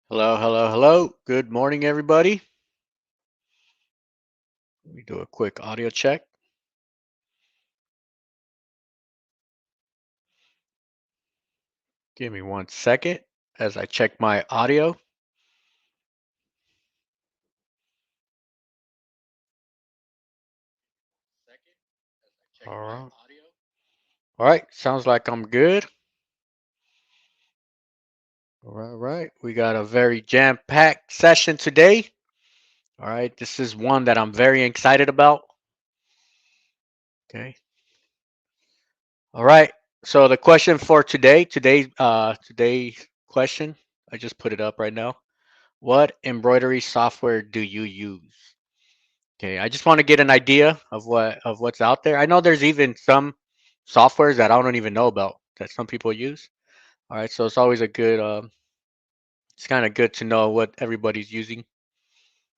Hello, hello, hello. Good morning, everybody. Let me do a quick audio check. Give me 1 second as I check my audio. All right. All right. Sounds like I'm good. All right, right. We got a very jam-packed session today. All right. This is one that I'm very excited about. Okay. All right. So the question for today's question, I just put it up right now. What embroidery software do you use? Okay, I just want to get an idea of what's out there. I know there's even some softwares that I don't even know about that some people use. All right, so it's always a good, it's kind of good to know what everybody's using.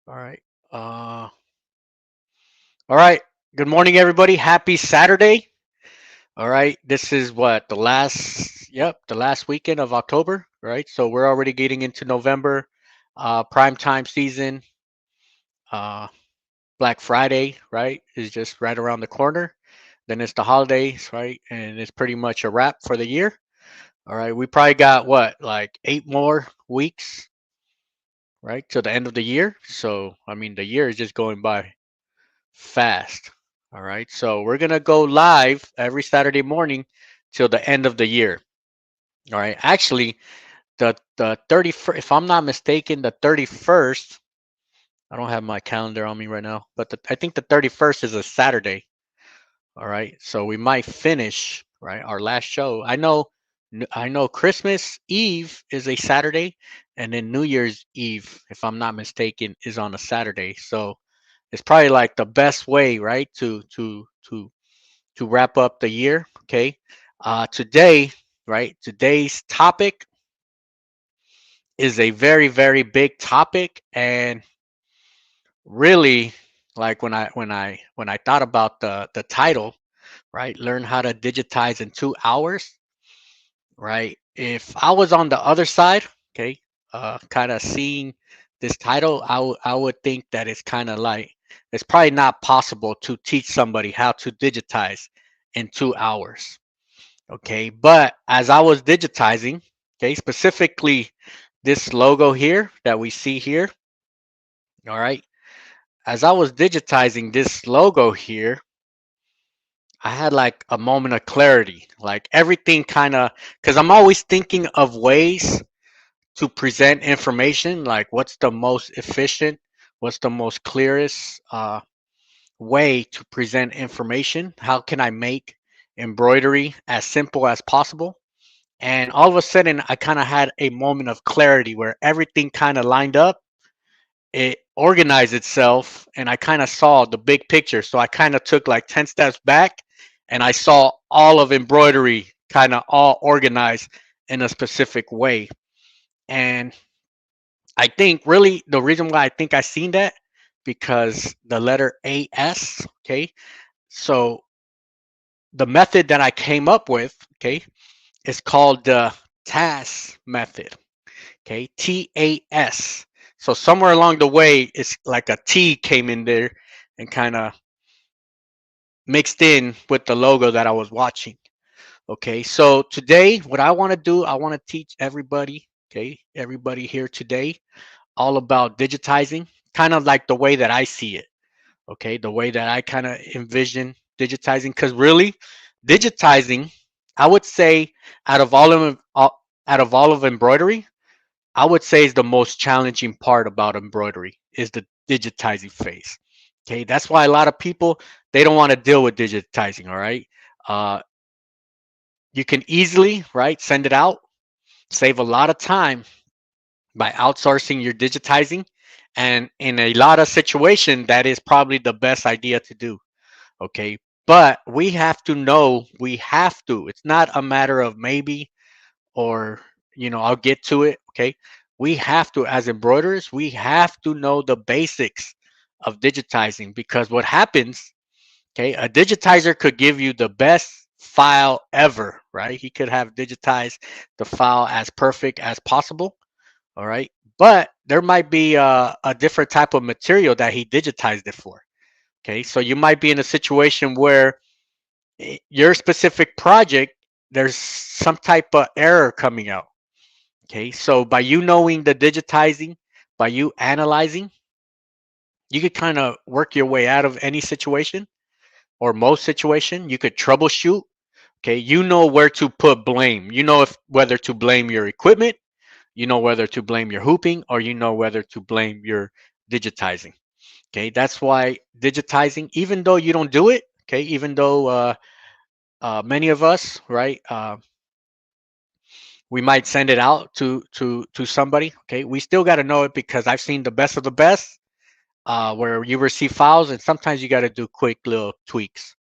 All right, uh, all right. Good morning, everybody. Happy Saturday. All right, this is what the last weekend of October. Right, so we're already getting into November, prime time season. Uh, Black Friday, right, is just right around the corner. Then it's the holidays, right? And it's pretty much a wrap for the year. All right. We probably got what, like 8 more weeks, right, till the end of the year. So, I mean, the year is just going by fast. All right. So, we're going to go live every Saturday morning till the end of the year. All right. Actually, the 31st, if I'm not mistaken, the 31st, I don't have my calendar on me right now, but I think the 31st is a Saturday. All right. So we might finish, right, our last show. I know Christmas Eve is a Saturday, and then New Year's Eve, if I'm not mistaken, is on a Saturday. So it's probably like the best way, right, to wrap up the year. Okay. Today, right, today's topic is a very, very big topic, and really, like when I thought about the title, right, learn how to digitize in 2 hours, right? If I was on the other side, okay, kind of seeing this title, I would think that it's kind of like it's probably not possible to teach somebody how to digitize in 2 hours, okay? But as I was digitizing, okay, specifically this logo here that we see here, all right, as I was digitizing this logo here, I had like a moment of clarity, like everything kind of, because I'm always thinking of ways to present information, like what's the most efficient, what's the most clearest way to present information, how can I make embroidery as simple as possible. And all of a sudden, I kind of had a moment of clarity where everything kind of lined up, it organized itself, and I kind of saw the big picture. So I kind of took like 10 steps back and I saw all of embroidery kind of all organized in a specific way. And I think really the reason why I think I seen that, because the letter AS, okay? So the method that I came up with, okay, is called the TAS method, okay? TAS. So somewhere along the way, it's like a T came in there and kind of mixed in with the logo that I was watching. Okay, so today, what I want to do, I want to teach everybody, okay, everybody here today, all about digitizing, kind of like the way that I see it. Okay, the way that I kind of envision digitizing, because really, digitizing, I would say, out of all of out of all of embroidery, I would say is the most challenging part about embroidery is the digitizing phase. Okay, that's why a lot of people they don't want to deal with digitizing. All right, uh, you can easily right send it out, save a lot of time by outsourcing your digitizing, and in a lot of situation that is probably the best idea to do. Okay, but we have to know, we have to, it's not a matter of maybe, or I'll get to it. Okay, we have to, as embroiderers, we have to know the basics of digitizing, because what happens, okay, a digitizer could give you the best file ever, right? He could have digitized the file as perfect as possible, all right, but there might be a different type of material that he digitized it for. Okay, so you might be in a situation where your specific project, there's some type of error coming out. Okay, so by you knowing the digitizing, by you analyzing, you could kind of work your way out of any situation or most situation. You could troubleshoot. Okay, you know where to put blame. You know if whether to blame your equipment, you know whether to blame your hooping, or you know whether to blame your digitizing. Okay, that's why digitizing, even though you don't do it, okay, even though many of us, right, we might send it out to somebody. Okay, we still got to know it because I've seen the best of the best, where you receive files and sometimes you got to do quick little tweaks.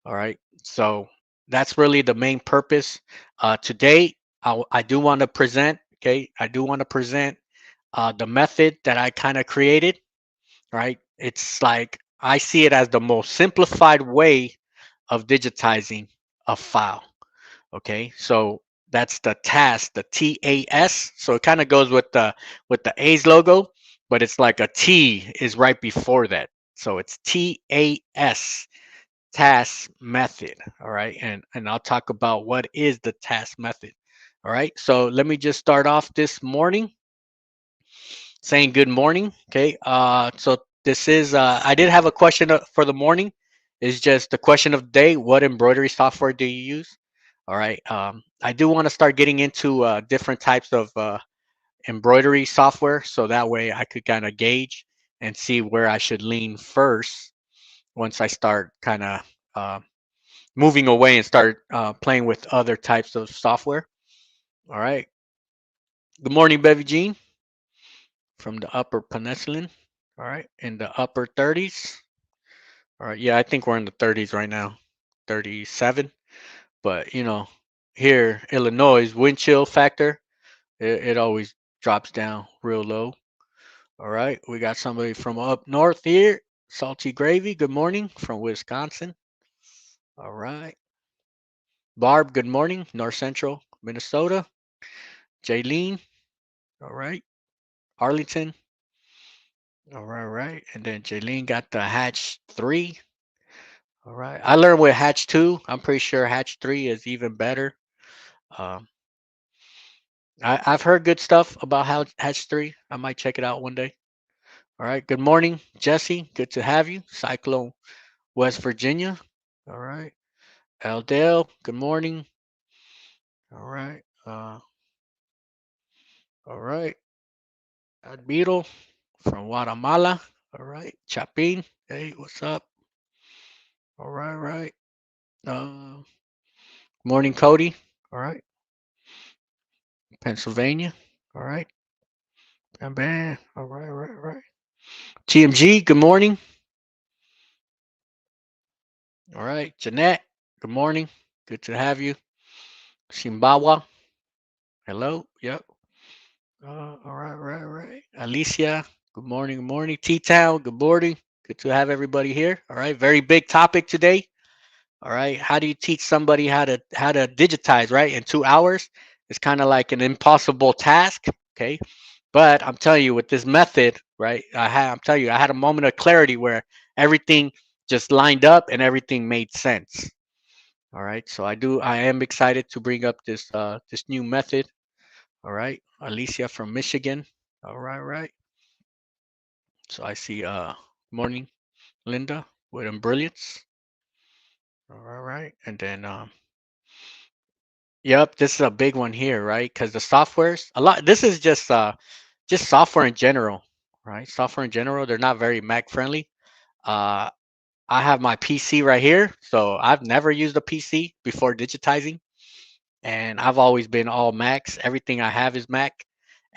All right, so that's really the main purpose. Today, I do want to present. Okay, I do want to present the method that I kind of created. Right, it's like I see it as the most simplified way of digitizing a file. Okay, so that's the task, the TAS. So it kind of goes with the A's logo, but it's like a T is right before that. So it's TAS, task method. All right, and I'll talk about what is the task method. All right, so let me just start off this morning saying good morning. Okay, so this is I did have a question for the morning. It's just the question of the day: what embroidery software do you use? All right. I do want to start getting into different types of embroidery software, so that way I could kind of gauge and see where I should lean first once I start kind of uh, moving away and start playing with other types of software. All right. Good morning, Bevy Jean from the Upper Peninsula. All right, in the upper 30s. All right, yeah, I think we're in the 30s right now, 37. But here, Illinois, wind chill factor, it always drops down real low. All right, we got somebody from up north here. Salty Gravy, good morning from Wisconsin. All right. Barb, good morning, North Central Minnesota. Jaylene, all right. Arlington, all right, right. And then Jaylene got the hatch 3. All right. I learned with hatch 2. I'm pretty sure hatch 3 is even better. Um, I've heard good stuff about how hatch 3. I might check it out one day. All right. Good morning, Jesse. Good to have you. Cyclone, West Virginia. All right. Aldale, good morning. All right. All right. Admiro from Guatemala. All right. Chapin. Hey, what's up? All right, right. Morning, Cody. All right. Pennsylvania. All right. Bam, bam. All right, right, right. TMG, good morning. All right. Jeanette, good morning. Good to have you. Shimbawa. Hello. Yep. All right, right, right. Alicia, good morning, good morning. T-Town, good morning. Good to have everybody here. All right, very big topic today. All right, how do you teach somebody how to digitize, right? In 2 hours, it's kind of like an impossible task. Okay, but I'm telling you, with this method, right? I'm telling you, I had a moment of clarity where everything just lined up and everything made sense. All right, so I am excited to bring up this new method. All right, Alicia from Michigan. All right, right. So I see morning Linda with brilliance. All right, right. And then yep, this is a big one here, right? Because the softwares a lot this is just software in general, right? Software in general, they're not very Mac friendly. Uh I have my PC right here, so I've never used a PC before digitizing. And I've always been all Macs. Everything I have is Mac,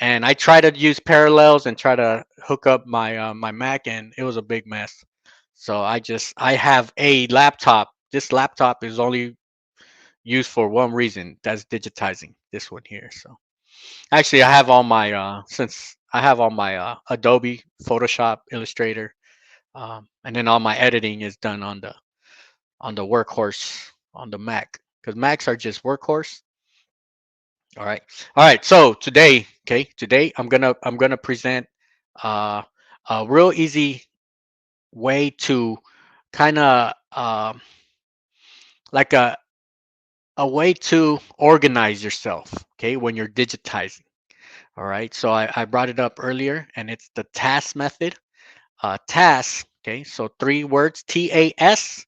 and I try to use parallels and try to hook up my Mac, and it was a big mess. So I have a laptop. This laptop is only used for one reason. That's digitizing. This one here. So actually, I have all my since I have all my Adobe, Photoshop, Illustrator, and then all my editing is done on the workhorse on the Mac because Macs are just workhorse. All right. All right. So today Okay, today I'm gonna present uh, a real easy way to kind of like a way to organize yourself. Okay, when you're digitizing. All right, so I brought it up earlier, and it's the task method. Task. Okay, so 3 words, TAS.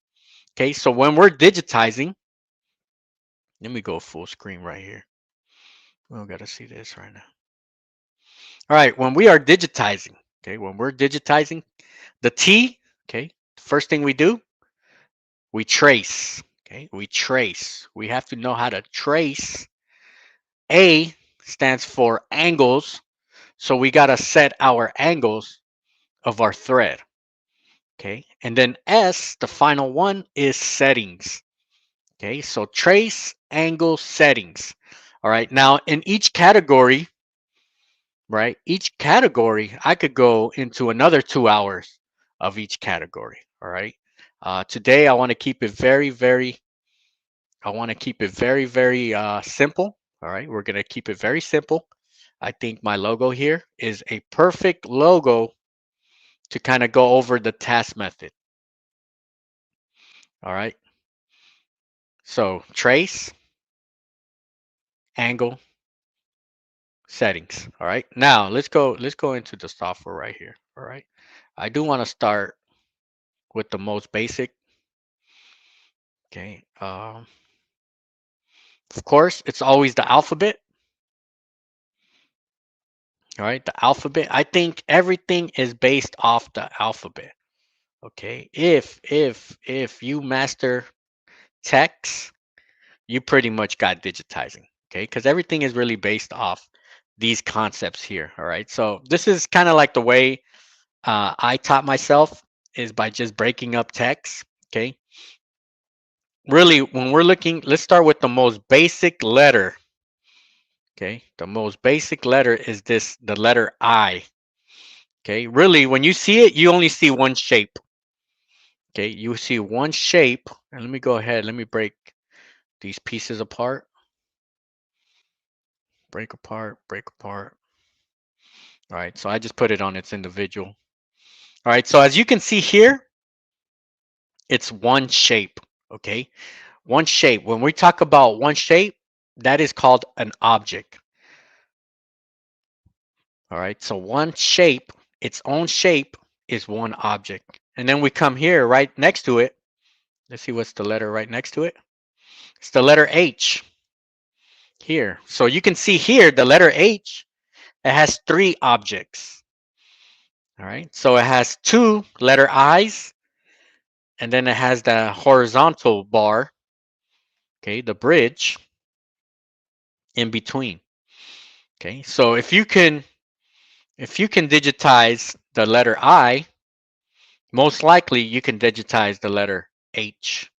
Okay, so when we're digitizing, let me go full screen right here. We don't gotta see this right now. All right, when we are digitizing, okay, when we're digitizing, the T, okay, first thing we do, we trace. Okay, we trace. We have to know how to trace. A stands for angles, so we gotta set our angles of our thread. Okay, and then S, the final one, is settings. Okay, so trace, angle, settings. All right, now in each category, right, each category, I could go into another 2 hours of each category. All right, today I want to keep it very simple. All right, we're gonna keep it very simple. I think my logo here is a perfect logo to kind of go over the task method. All right, so trace, angle, settings. All right, now let's go into the software right here. All right, I do want to start with the most basic. Okay, of course it's always the alphabet. All right, the alphabet. I think everything is based off the alphabet. Okay, if you master text, you pretty much got digitizing. Okay, because everything is really based off these concepts here. All right, so this is kind of like the way I taught myself, is by just breaking up text. Okay, really, when we're looking, let's start with the most basic letter. Okay, the most basic letter is the letter I. Okay, really, when you see it, you only see one shape. Okay, you see one shape. And let me go ahead, let me break these pieces apart. Break apart, break apart. All right, so I just put it on its individual. All right, so as you can see here, it's one shape. Okay, one shape. When we talk about one shape, that is called an object. All right, so one shape, its own shape, is one object. And then we come here right next to it. Let's see what's the letter right next to it. It's the letter H here. So you can see here the letter H, it has 3 objects. All right, so it has 2 letter I's, and then it has the horizontal bar, okay, the bridge in between. Okay, so if you can digitize the letter I, most likely you can digitize the letter H.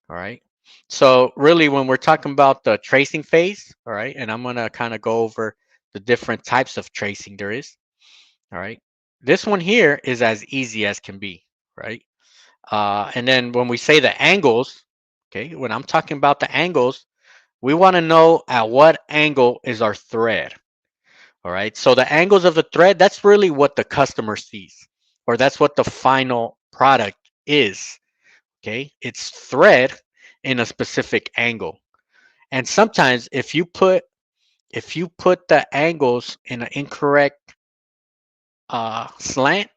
All right. So really, when we're talking about the tracing phase, all right, and I'm gonna kind of go over the different types of tracing there is. All right. This one here is as easy as can be, right? And then when we say the angles, okay, when I'm talking about the angles, we want to know at what angle is our thread. All right. So the angles of the thread, that's really what the customer sees, or that's what the final product is. Okay. It's thread in a specific angle. And sometimes if you put the angles in an incorrect slant,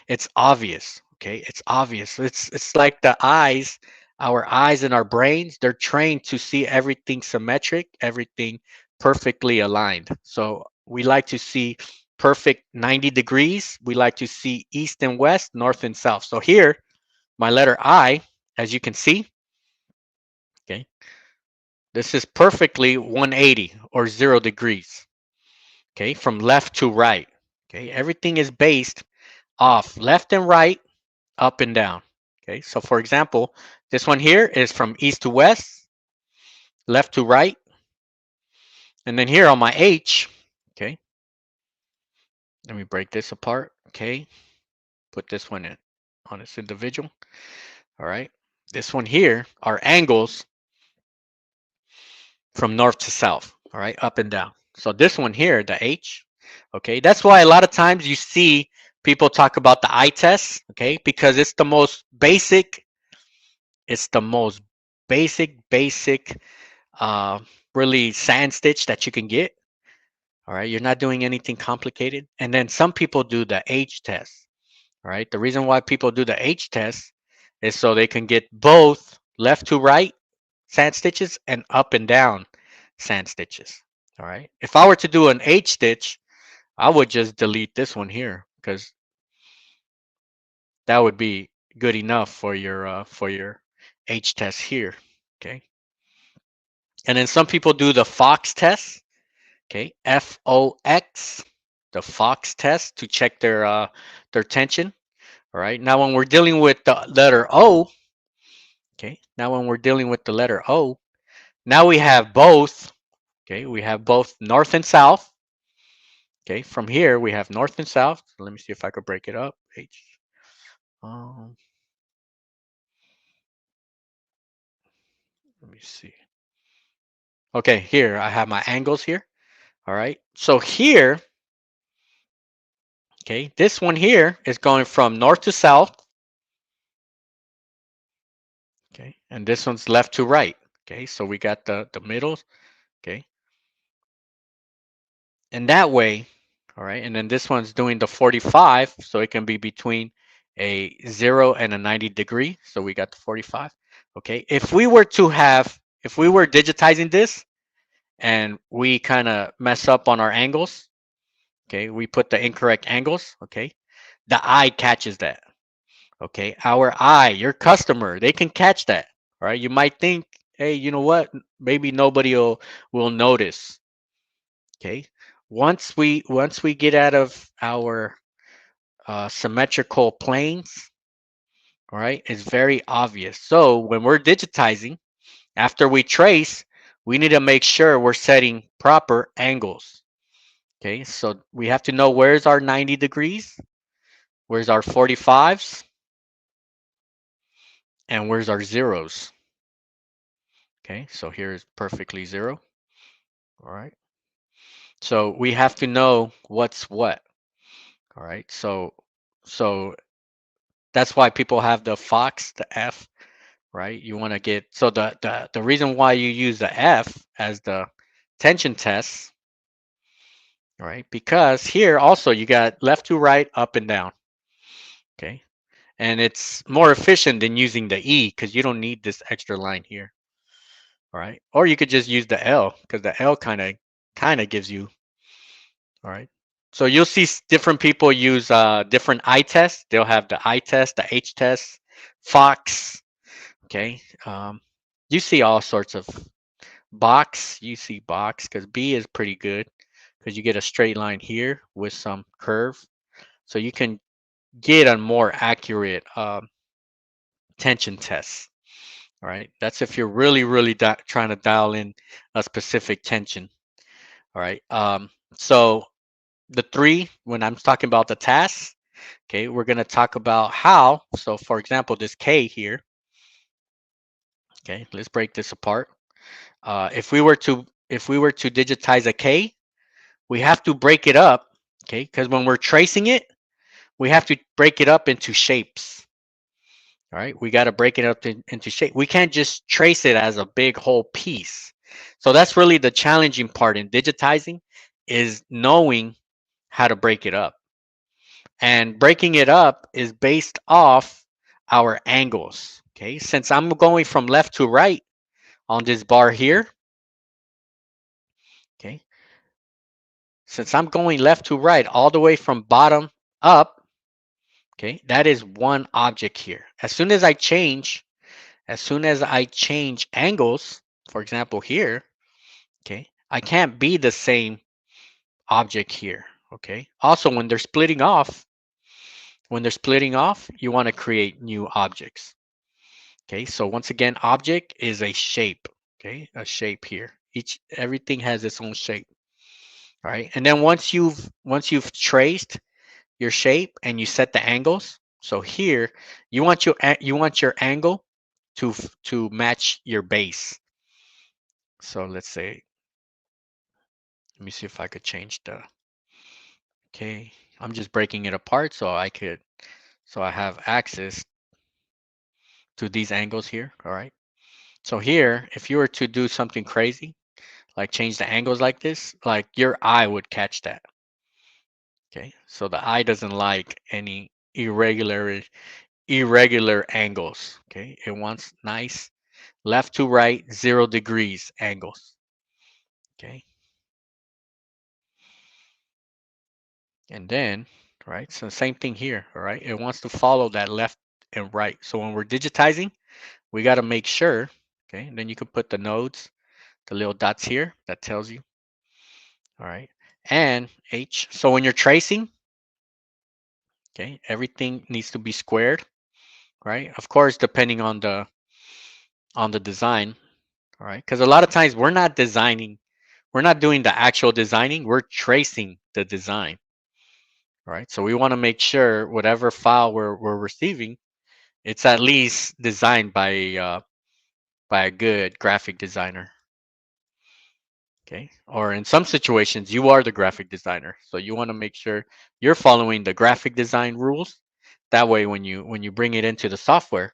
it's obvious. Okay. It's obvious. It's like the eyes, our eyes and our brains, they're trained to see everything symmetric, everything perfectly aligned. So we like to see perfect 90 degrees. We like to see east and west, north and south. So here, my letter I, as you can see, okay, this is perfectly 180 or 0 degrees. Okay, from left to right. Okay, everything is based off left and right, up and down. Okay, so for example, this one here is from east to west, left to right, and then here on my H, okay, let me break this apart. Okay, put this one in on its individual. All right, this one here are angles from north to south. All right, up and down. So this one here, the H, okay, that's why a lot of times you see people talk about the eye test, okay, because it's the most basic, it's the most basic, uh, really sand stitch that you can get. All right, you're not doing anything complicated. And then some people do the H test. All right, the reason why people do the H test is so they can get both left to right sand stitches and up and down sand stitches. All right, if I were to do an H stitch, I would just delete this one here because that would be good enough for your H test here. Okay, and then some people do the Fox test. Okay, FOX, the Fox test to check their tension. All right, now when we're dealing with the letter O, okay, now when we're dealing with the letter O, now we have both. Okay, we have both north and south. Okay, from here we have north and south. So let me see if I could break it up. H. Um, let me see. Okay, here I have my angles here. All right, so here, okay, this one here is going from north to south. Okay, and this one's left to right. Okay, so we got the middle. Okay, and that way, all right, and then this one's doing the 45, so it can be between a 0 and a 90 degree. So we got the 45. Okay, if we were to have, if we were digitizing this and we kind of mess up on our angles, okay, we put the incorrect angles, okay, the eye catches that. Okay, our eye, your customer, they can catch that. All right, you might think, hey, you know what, maybe nobody will notice. Okay, once we get out of our symmetrical planes, all right, it's very obvious. So when we're digitizing, after we trace, we need to make sure we're setting proper angles. Okay, so we have to know where's our 90 degrees, where's our 45s, and where's our zeros. Okay, so here's perfectly zero. All right, so we have to know what's what. All right, so that's why people have the Fox, the F, right? You want to get, so the reason why you use the F as the tension test, right? Because here also you got left to right, up and down. Okay, and it's more efficient than using the E because you don't need this extra line here. All right, or you could just use the L because the L kind of gives you. All right, so you'll see different people use different eye tests. They'll have the eye test, the H test, Fox. Okay, you see all sorts of box. You see box because B is pretty good because you get a straight line here with some curve, so you can get a more accurate tension test. All right, that's if you're really trying to dial in a specific tension. All right, so the three, when I'm talking about the tasks, okay, we're going to talk about how. So for example, this K here, okay, let's break this apart. If we were to digitize a K, we have to break it up, okay, because when we're tracing it, we have to break it up into shapes. All right, we got to break it up into shape. We can't just trace it as a big whole piece. So that's really the challenging part in digitizing, is knowing how to break it up. And breaking it up is based off our angles. Okay, since I'm going from left to right on this bar here, okay, since I'm going left to right all the way from bottom up, okay, that is one object here. As soon as I change angles, for example here, okay, I can't be the same object here. Okay, also when they're splitting off, you want to create new objects. Okay, so once again, object is a shape. Okay, a shape here. Everything has its own shape. All right, and then once you've traced your shape and you set the angles. So here you want your angle to match your base. So let's say Let me see if I could change the, okay. I'm just breaking it apart so I have access to these angles here, all right? So here, if you were to do something crazy, like change the angles like this, like your eye would catch that, okay? So the eye doesn't like any irregular angles, okay? It wants nice left to right, 0 degrees angles, okay? And then, right, so same thing here, all right? It wants to follow that left and right. So when we're digitizing, we got to make sure, okay? And then you can put the nodes, the little dots here that tells you, all right? And H, so when you're tracing, okay, everything needs to be squared, right? Of course, depending on the design, all right? Because a lot of times we're not doing the actual designing, we're tracing the design, right? So we want to make sure whatever file we're receiving, it's at least designed by a good graphic designer. Okay. Or in some situations, you are the graphic designer. So you want to make sure you're following the graphic design rules. That way, when you bring it into the software,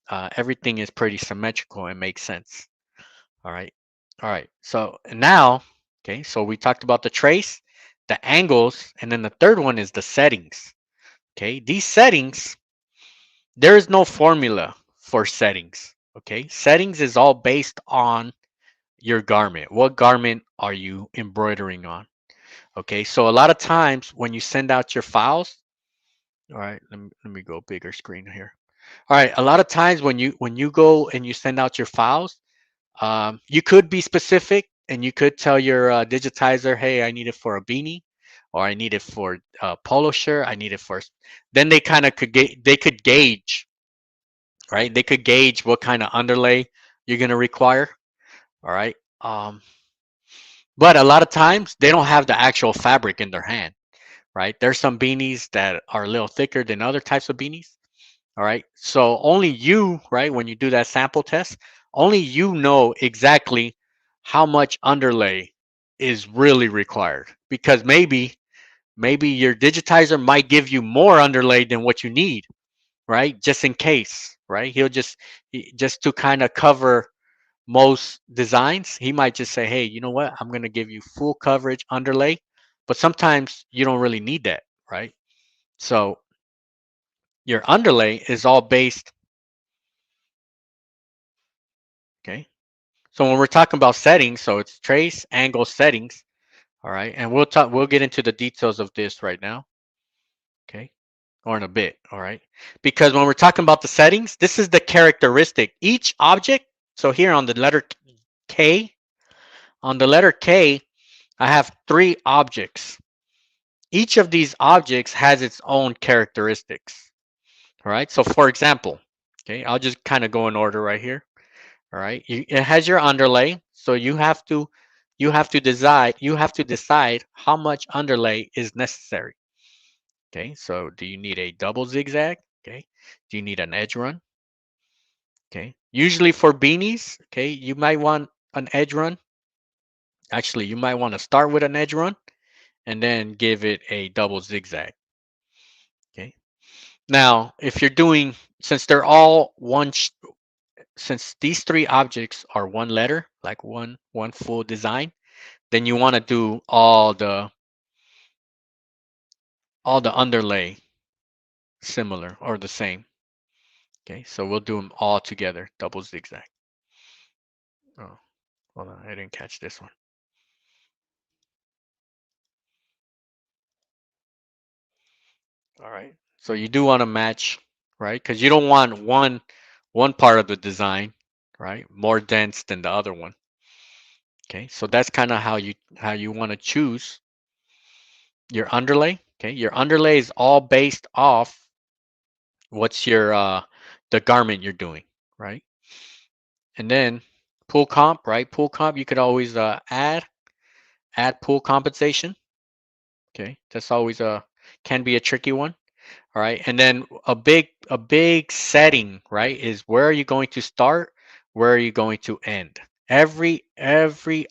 everything is pretty symmetrical and makes sense. All right. All right. So now, okay, so we talked about the trace, the angles, and then the third one is the settings. Okay. These settings, there is no formula for settings. Okay. Settings is all based on your garment. What garment are you embroidering on? Okay, so a lot of times when you send out your files, all right, let me go bigger screen here. All right, a lot of times when you go and you send out your files, you could be specific and you could tell your digitizer, hey, I need it for a beanie, or I need it for a polo shirt, I need it for. Then they kind of they could gauge, right? They could gauge what kind of underlay you're gonna require. All right. But a lot of times they don't have the actual fabric in their hand, right? There's some beanies that are a little thicker than other types of beanies. All right. So only you, right, when you do that sample test, only you know exactly how much underlay is really required. Because maybe your digitizer might give you more underlay than what you need, right? Just in case, right? Just to kind of cover most designs, he might just say, hey, you know what? I'm going to give you full coverage underlay. But sometimes you don't really need that, right? So your underlay is all based, okay? So when we're talking about settings, so it's trace, angle, settings, all right? And we'll get into the details of this right now, okay? Or in a bit, all right? Because when we're talking about the settings, this is the characteristic. Each object, so here on the letter K, on the letter K, I have 3 objects. Each of these objects has its own characteristics, all right? So for example, okay, I'll just kind of go in order right here. All right, it has your underlay, so you have to decide how much underlay is necessary. Okay, so do you need a double zigzag? Okay, do you need an edge run? Okay, usually for beanies, okay, you might want an edge run. Actually, you might want to start with an edge run and then give it a double zigzag. Okay, now if you're doing, since they're all since these 3 objects are one letter, like one full design, then you want to do all the underlay similar or the same. Okay, so we'll do them all together, double zigzag. Oh, hold on, I didn't catch this one. All right, so you do want to match, right? Because you don't want one part of the design, right, more dense than the other one. Okay, so that's kind of how you want to choose your underlay. Okay, your underlay is all based off what's your the garment you're doing, right? And then pool comp, right? Pool comp, you could always add pool compensation. Okay, that's always can be a tricky one. All right, and then a big setting, right, is where are you going to start? Where are you going to end? Every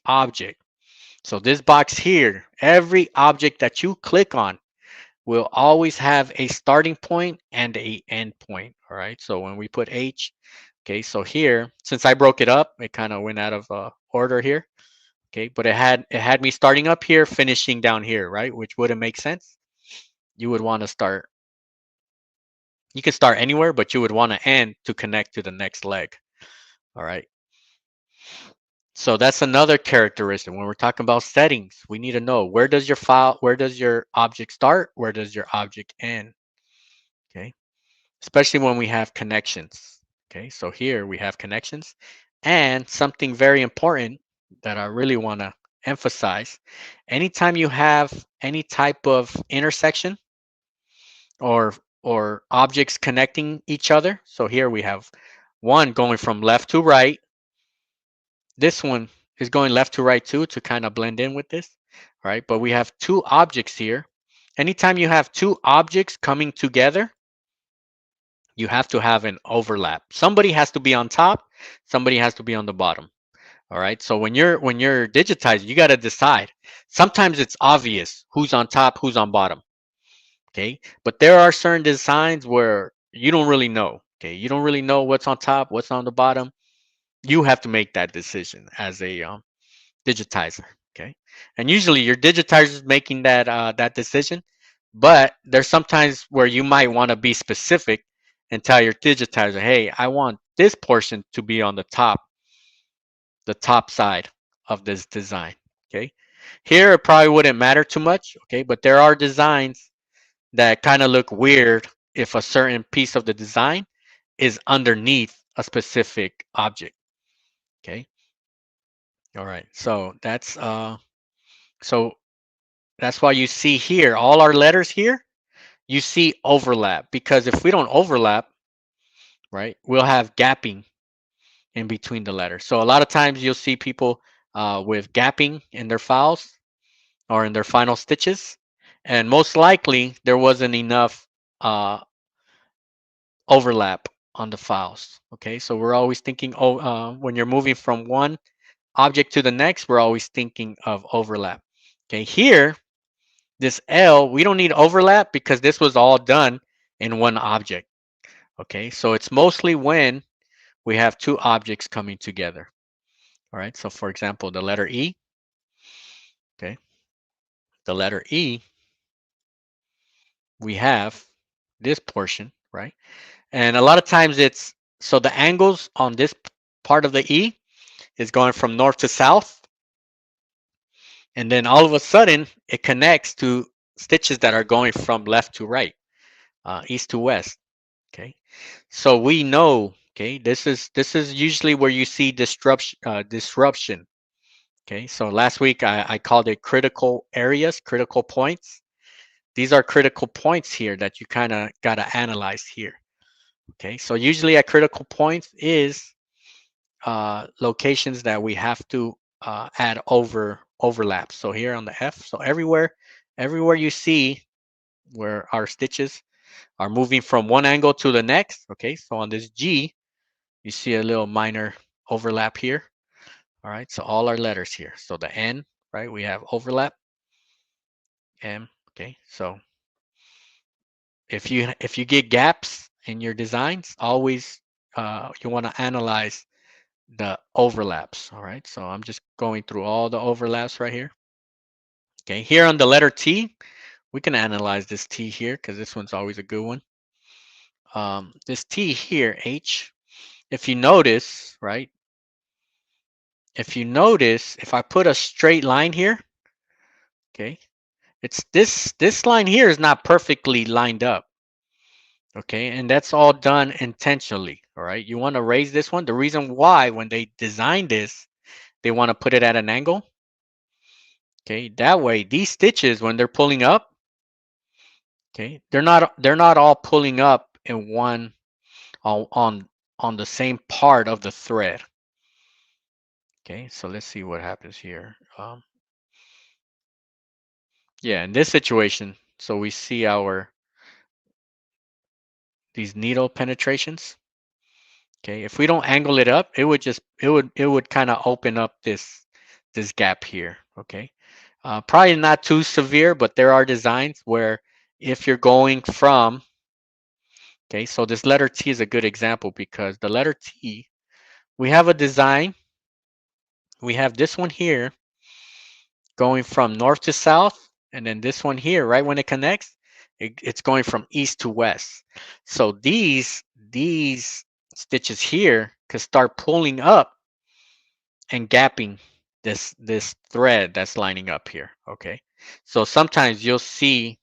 object So this box here, every object that you click on will always have a starting point and a end point. All right. So when we put H, okay, so here, since I broke it up, it kind of went out of order here. Okay, but it had me starting up here, finishing down here, right? Which wouldn't make sense. You would want to start. You can start anywhere, but you would want to end to connect to the next leg. All right. So that's another characteristic. When we're talking about settings, we need to know where does your object start, where does your object end. Okay. Especially when we have connections. Okay. So here we have connections, and something very important that I really want to emphasize. Anytime you have any type of intersection or objects connecting each other. So here we have one going from left to right. This one is going left to right too to kind of blend in with this, right? But we have two objects here. Anytime you have two objects coming together, you have to have an overlap. Somebody has to be on top, somebody has to be on the bottom. All right. So when you're digitizing, you got to decide. Sometimes it's obvious who's on top, who's on bottom. Okay. But there are certain designs where you don't really know. Okay. You don't really know what's on top, what's on the bottom. You have to make that decision as a digitizer. Okay. And usually your digitizer is making that decision, but there's sometimes where you might want to be specific and tell your digitizer, hey, I want this portion to be on the top side of this design. Okay. Here it probably wouldn't matter too much. Okay. But there are designs that kind of look weird if a certain piece of the design is underneath a specific object. Okay. All right. So that's why you see here all our letters here, you see overlap, because if we don't overlap, right, we'll have gapping in between the letters. So a lot of times you'll see people with gapping in their files or in their final stitches, and most likely there wasn't enough uh, overlap on the files. Okay, so we're always thinking, when you're moving from one object to the next, we're always thinking of overlap. Okay, here, this L, we don't need overlap because this was all done in one object. Okay, so it's mostly when we have two objects coming together. All right, so for example, the letter E, okay, the letter E, we have this portion, right? And a lot of times so the angles on this part of the E is going from north to south. And then all of a sudden it connects to stitches that are going from left to right, east to west. Okay. So we know, okay, this is usually where you see disruption. Okay. So last week I called it critical areas, critical points. These are critical points here that you kind of got to analyze here. Okay. So usually at critical points is locations that we have to add overlaps. So here on the F, so everywhere you see where our stitches are moving from one angle to the next. Okay, so on this G, you see a little minor overlap here. All right, so all our letters here. So the N, right, we have overlap. M, okay, so if you get gaps in your designs, always you want to analyze the overlaps. All right, so I'm just going through all the overlaps right here. Okay, here on the letter T, we can analyze this T here because this one's always a good one. This T here, H, if you notice, right, if I put a straight line here, okay, it's this line here is not perfectly lined up. Okay, and that's all done intentionally. All right, you want to raise this one. The reason why when they design this, they want to put it at an angle. Okay, that way these stitches when they're pulling up, okay, they're not all pulling up in one on the same part of the thread. Okay, so let's see what happens here. Yeah, in this situation, so we see these needle penetrations. Okay, if we don't angle it up, it would kind of open up this gap here. Okay. Probably not too severe, but there are designs where if you're going from, okay, so this letter T is a good example because the letter T, we have a design. We have this one here going from north to south, and then this one here, right when it connects, it's going from east to west. So these stitches here could start pulling up and gapping this thread that's lining up here. Okay, so sometimes you'll see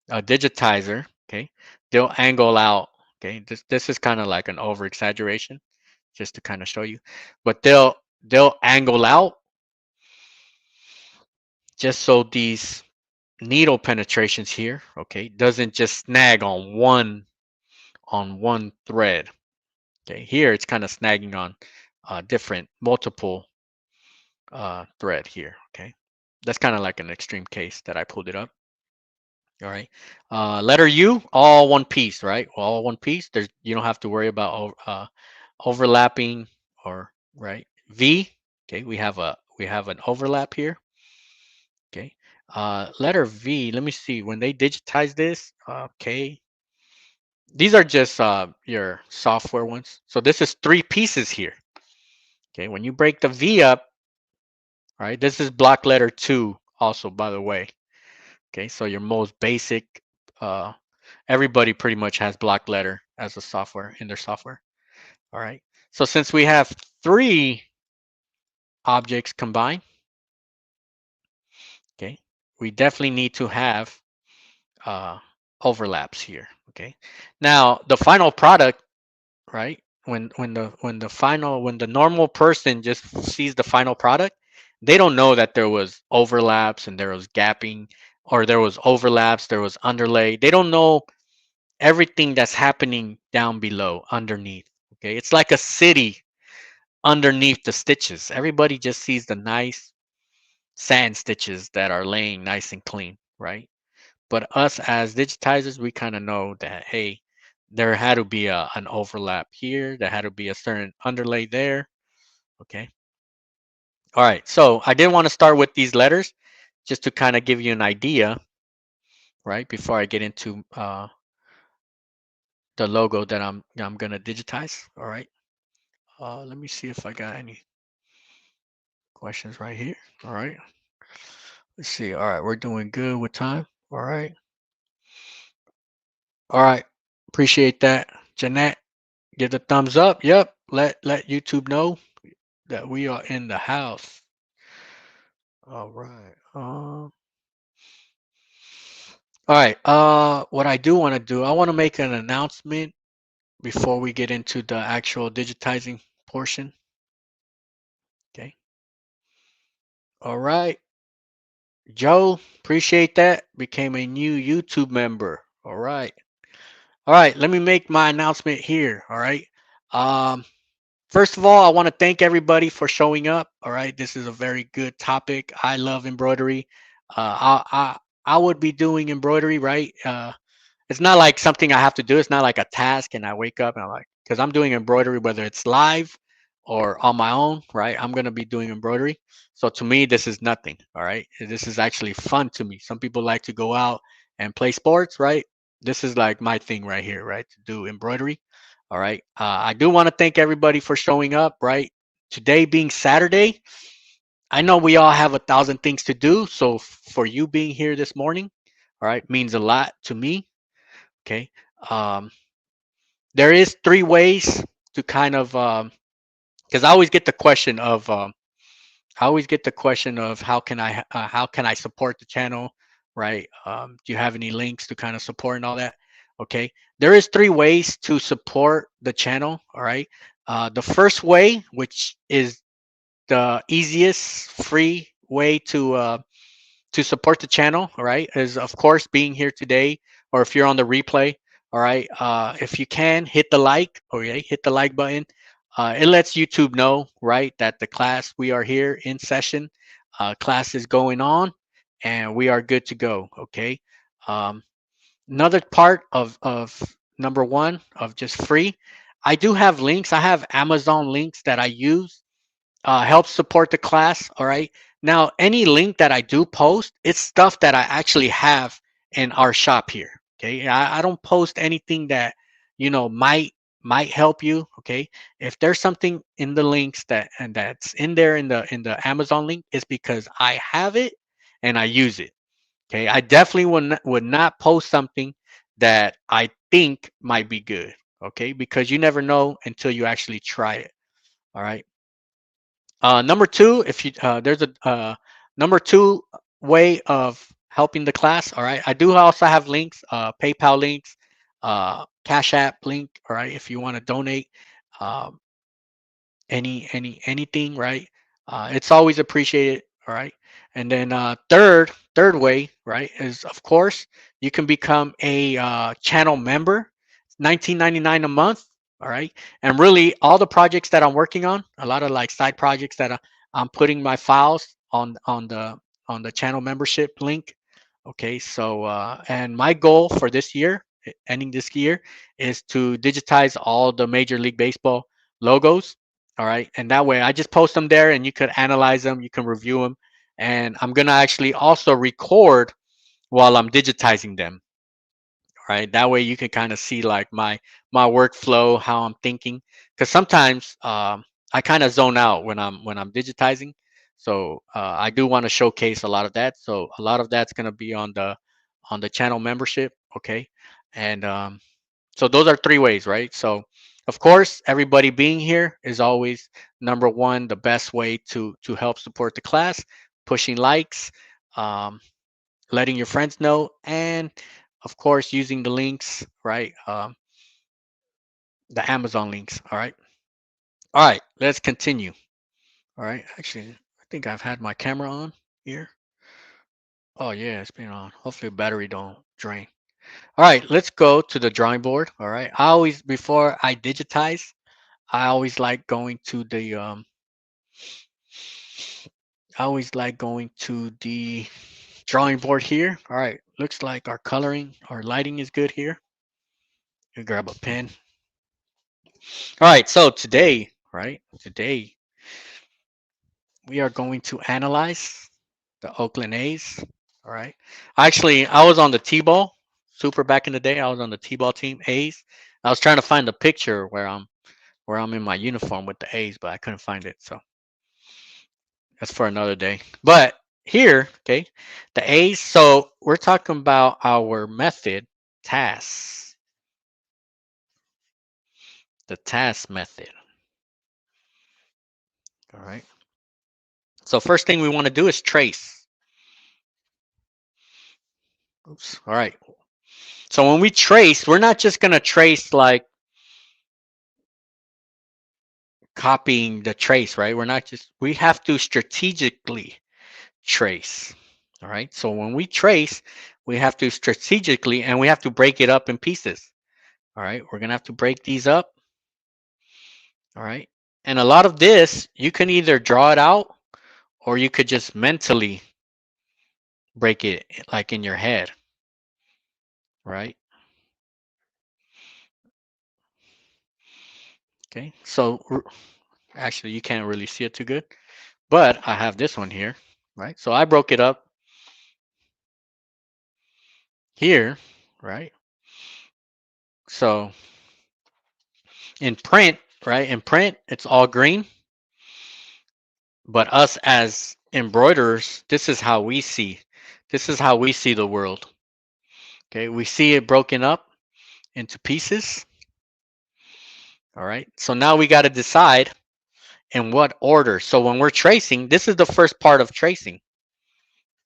a digitizer. Okay, they'll angle out. Okay, this is kind of like an over exaggeration, just to kind of show you, but they'll angle out just so these needle penetrations here, okay, doesn't just snag on one thread. Okay, here it's kind of snagging on different multiple thread here. Okay, that's kind of like an extreme case that I pulled it up. All right, letter U, all one piece, right? All one piece. There's you don't have to worry about overlapping or right. V, okay, we have an overlap here. Okay, letter V. Let me see when they digitize this. Okay, these are just your software ones. So this is three pieces here. Okay, when you break the V up, all right, this is block letter 2 also, by the way. Okay, so your most basic, uh, everybody pretty much has block letter as a software in their software. All right, so since we have three objects combined, okay, we definitely need to have uh, overlaps here. Okay, now the final product, right? When the normal person just sees the final product, they don't know that there was overlaps and there was gapping, or there was overlaps, there was underlay. They don't know everything that's happening down below underneath. Okay, it's like a city underneath the stitches. Everybody just sees the nice sand stitches that are laying nice and clean, right? But us as digitizers, we kind of know that, hey, there had to be an overlap here. There had to be a certain underlay there. Okay. All right. So I did want to start with these letters just to kind of give you an idea, right? Before I get into the logo that I'm gonna digitize. All right. Let me see if I got any questions right here. All right. Let's see. All right. We're doing good with time. All right. All right. Appreciate that, Jeanette. Give the thumbs up. Yep. Let YouTube know that we are in the house. All right. All right. What I do want to do, I want to make an announcement before we get into the actual digitizing portion. Okay. All right. Joe, appreciate that. Became a new YouTube member. All right. All right. Let me make my announcement here. All right. Um, First of all, I want to thank everybody for showing up. All right, this is a very good topic. I love embroidery. I would be doing embroidery, right? It's not like something I have to do. It's not like a task, and I wake up and I'm like, because I'm doing embroidery whether it's live or on my own, right? I'm gonna be doing embroidery. So to me, this is nothing. All right, this is actually fun to me. Some people like to go out and play sports, right? This is like my thing right here, right? To do embroidery. All right. I do want to thank everybody for showing up, right? Today being Saturday, I know we all have 1,000 things to do. So for you being here this morning, all right, means a lot to me. Okay. Um, there is three ways to kind of, because I always get the question of, how can I support the channel, right? Do you have any links to kind of support and all that? Okay, there is three ways to support the channel. All right, the first way, which is the easiest free way to support the channel, all right, is of course being here today, or if you're on the replay, all right, if you can hit the like, okay, hit the like button. It lets YouTube know, right, that the class, we are here in session, class is going on, and we are good to go. Okay. um, Another part of number one of just free, I do have links. I have Amazon links that I use, help support the class. All right. Now, any link that I do post, it's stuff that I actually have in our shop here. Okay, I don't post anything that might help you. Okay, if there's something in the links that's in there in the Amazon link, it's because I have it and I use it. Okay, I definitely would not post something that I think might be good. Okay, because you never know until you actually try it. All right. Number two, if you there's a number two way of helping the class. All right, I do also have links, PayPal links, Cash App link. All right, if you want to donate, um, anything, right? It's always appreciated. All right, and then third way, right, is of course you can become a channel member. 19.99 a month. All right, and really all the projects that I'm working on, a lot of like side projects that I'm putting my files on the channel membership link. Okay, so and my goal for this year, ending this year, is to digitize all the Major League Baseball logos. All right, and that way I just post them there, and you could analyze them, you can review them, and I'm gonna actually also record while I'm digitizing them. Right, that way you can kind of see like my workflow, how I'm thinking, because sometimes I kind of zone out when I'm digitizing. So I do want to showcase a lot of that, so a lot of that's going to be on the channel membership. Okay, and so those are three ways, right? So of course everybody being here is always number one, the best way to help support the class, pushing likes, um, letting your friends know, and of course using the links, right? The Amazon links. All right, let's continue. All right, actually I think I've had my camera on here. Oh yeah, it's been on. Hopefully the battery don't drain. All right, let's go to the drawing board. All right, I always, before I digitize, I always like going to the drawing board here. All right, looks like our coloring, our lighting is good here. You grab a pen. All right, so today we are going to analyze the Oakland A's. All right. Actually, I was on the T-ball super back in the day. I was on the T-ball team A's. I was trying to find the picture where I'm in my uniform with the A's, but I couldn't find it. So that's for another day. But here, okay, the A's. So we're talking about our method, tasks, the task method. All right. So first thing we want to do is trace. Oops. All right. So when we trace, we're not just going to trace like copying the trace, right? We're not just, we have to strategically trace. All right. So when we trace, we have to strategically, and we have to break it up in pieces. All right. We're going to have to break these up. All right. And a lot of this, you can either draw it out or you could just mentally break it like in your head. Right. Okay. So actually, you can't really see it too good, but I have this one here. Right. So I broke it up here. Right. So in print, right? In print, it's all green. But us as embroiderers, this is how we see. This is how we see the world. Okay, we see it broken up into pieces. All right. So now we got to decide in what order. So when we're tracing, this is the first part of tracing.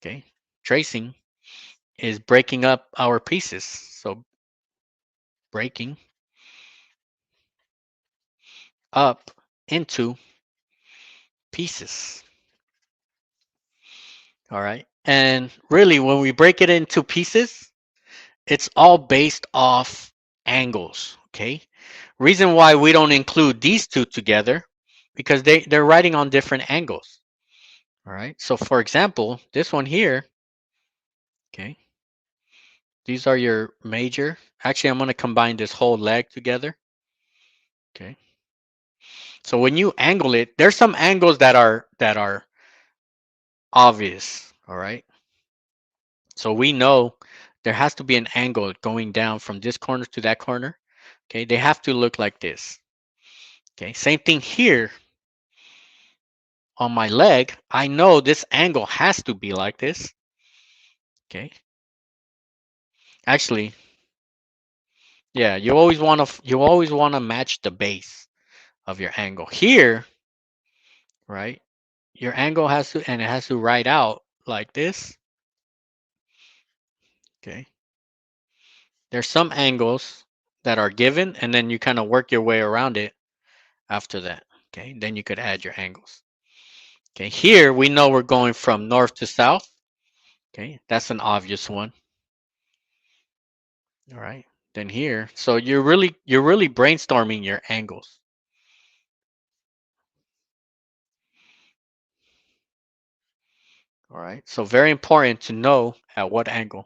Okay. Tracing is breaking up our pieces. So breaking up into pieces. All right. And really, when we break it into pieces, it's all based off angles. Okay. Reason why we don't include these two together, because they're writing on different angles. All right. So for example, this one here, okay, these are your major. Actually, I'm going to combine this whole leg together. Okay. So when you angle it, there's some angles that are obvious. All right. So we know there has to be an angle going down from this corner to that corner. Okay. They have to look like this. Okay. Same thing here on my leg. I know this angle has to be like this. Okay. Actually, yeah, you always want to match the base of your angle. Here, right? Your angle has to, and it has to right out like this. Okay. There's some angles that are given, and then you kind of work your way around it after that. Okay. Then you could add your angles. Okay. Here we know we're going from north to south. Okay. That's an obvious one. All right. Then here, so you're really brainstorming your angles. All right. So very important to know at what angle.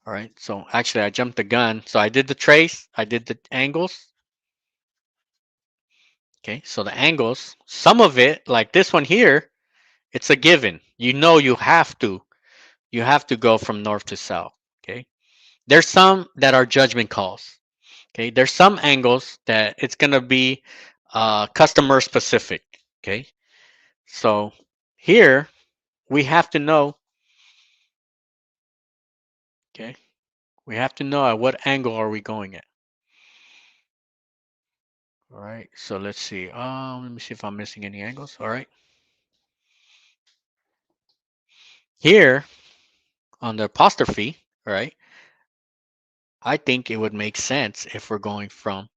All right. So actually I jumped the gun. So I did the trace, I did the angles. Okay. So the angles, some of it, like this one here, it's a given. You know you have to go from north to south. Okay. There's some that are judgment calls. Okay. There's some angles that it's gonna be customer specific. Okay. So here we have to know. Okay. We have to know at what angle are we going at. All right. So let's see. Let me see if I'm missing any angles. All right. Here on the apostrophe, all right, I think it would make sense if we're going from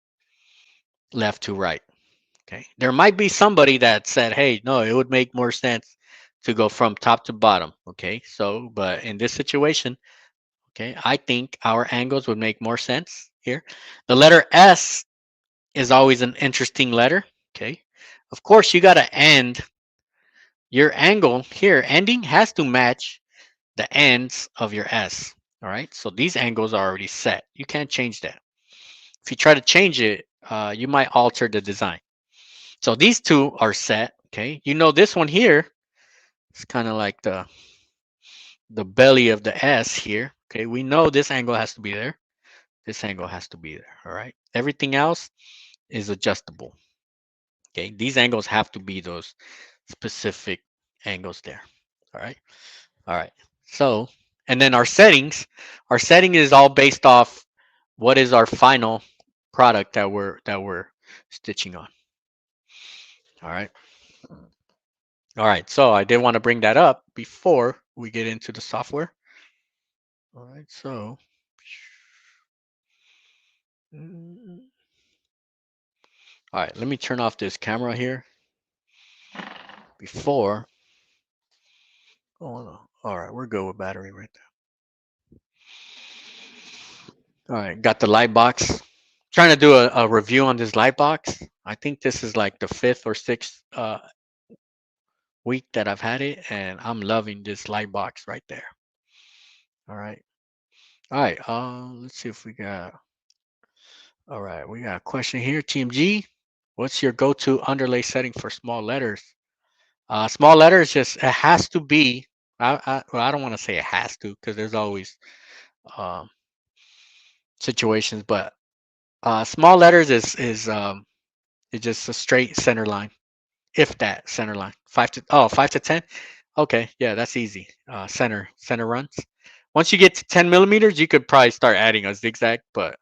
left to right. Okay. There might be somebody that said, hey, no, it would make more sense to go from top to bottom. Okay. So, but in this situation, okay, I think our angles would make more sense here. The letter S is always an interesting letter. Okay. Of course, you got to end your angle here. Ending has to match the ends of your S. All right. So these angles are already set. You can't change that. If you try to change it, you might alter the design. So these two are set. Okay. You know this one here is kind of like the belly of the S here. Okay. We know this angle has to be there. This angle has to be there. All right. Everything else is adjustable. Okay. These angles have to be those specific angles there. All right. All right. So, and then our setting is all based off what is our final product that we're stitching on. All right. All right. So I did want to bring that up before we get into the software. All right. So, all right. Let me turn off this camera here before. Oh no. All right. We're good with battery right there. All right. Got the light box. Trying to do a review on this light box. I think this is like the fifth or sixth week that I've had it, and I'm loving this light box right there. All right. All right. Let's see if we got. All right. We got a question here. Team G, what's your go-to underlay setting for small letters? Small letters just it has to be. Well, I don't want to say it has to because there's always um, situations, but small letters is just a straight center line, if that center line. 5 to 10. Okay, yeah, that's easy. Center runs. Once you get to 10 millimeters, you could probably start adding a zigzag, but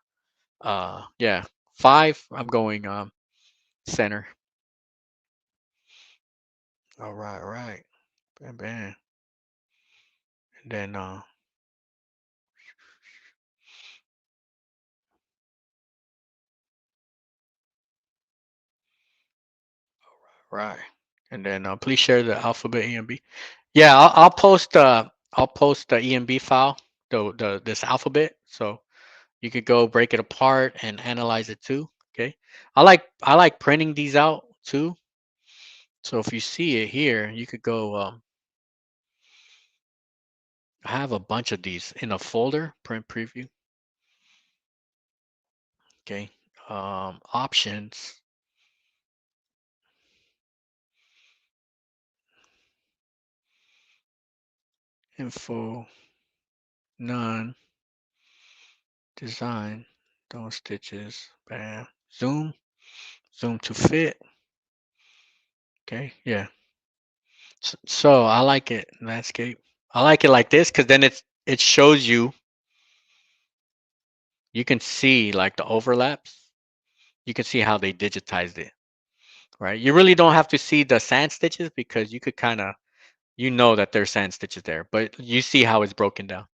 yeah, 5. I'm going center. All right, all right. Bam, bam. And then right. And then please share the alphabet EMB. Yeah, I'll post the EMB file, the this alphabet, so you could go break it apart and analyze it too. Okay. I like printing these out too. So if you see it here, you could go. I have a bunch of these in a folder, print preview. Okay. Options. info, none, design, those stitches, bam, zoom, zoom to fit. Okay, yeah. So I like it, landscape. I like it like this because then it shows you, you can see like the overlaps. You can see how they digitized it, right? You really don't have to see the sand stitches because you could kind of, you know that there's sand stitches there, but you see how it's broken down.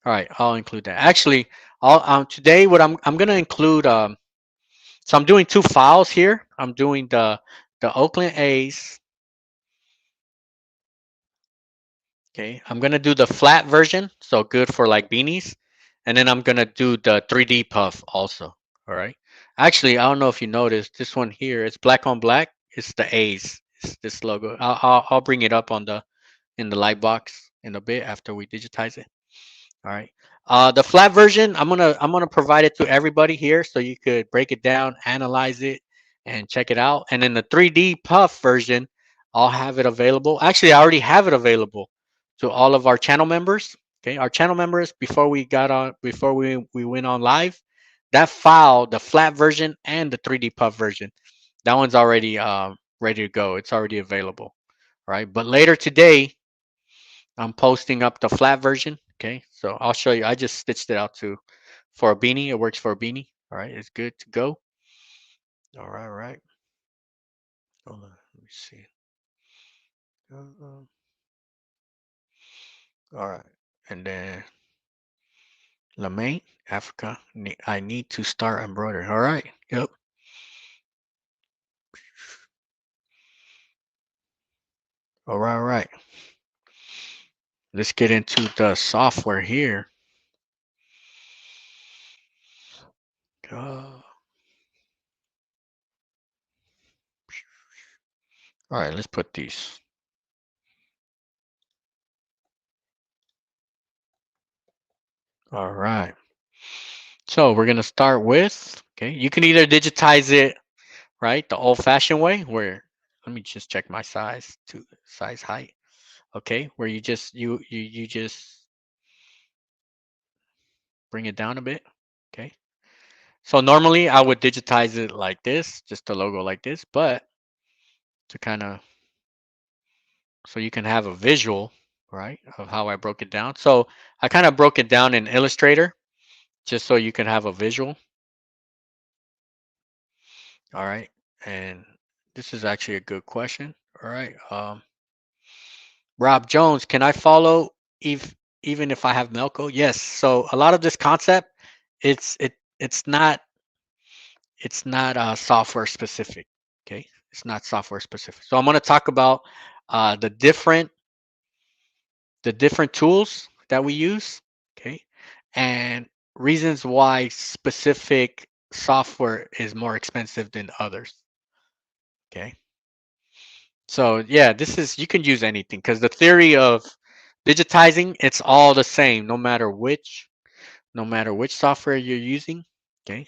All right, I'll include that. Actually, I'll today what I'm gonna include so I'm doing two files here. I'm doing the Oakland A's. Okay, I'm gonna do the flat version, so good for like beanies, and then I'm gonna do the 3D puff also. All right. Actually, I don't know if you noticed this one here. It's black on black. It's the A's. It's this logo. I'll bring it up on the in the light box in a bit after we digitize it. All right. The flat version, I'm gonna provide it to everybody here so you could break it down, analyze it, and check it out. And then the 3D puff version, I'll have it available. Actually, I already have it available to all of our channel members. Okay, our channel members before we got on, before we went on live, that file, the flat version and the 3D puff version, that one's already ready to go. It's already available. All right. But later today, I'm posting up the flat version. Okay, so I'll show you. I just stitched it out to for a beanie. It works for a beanie. All right, it's good to go. All right, right. Hold on, let me see. All right, and then Lamaine, Africa. I need to start embroidering. All right. Yep. All right, all right. Let's get into the software here. All right, let's put these. All right. So we're gonna start with. Okay, you can either digitize it right? The old-fashioned way where, let me just check my size to size height. Okay, where you just you just bring it down a bit. Okay. So normally I would digitize it like this, just the logo like this, but to kind of, so you can have a visual, right, of how I broke it down. So I kind of broke it down in Illustrator just so you can have a visual. All right. And this is actually a good question. All right. Rob Jones, can I follow if even if I have Melco? Yes. So a lot of this concept, it's not software specific. Okay, it's not software specific. So I'm going to talk about the different tools that we use. Okay, and reasons why specific software is more expensive than others. Okay. So yeah, this is, you can use anything because the theory of digitizing, it's all the same no matter which software you're using. Okay,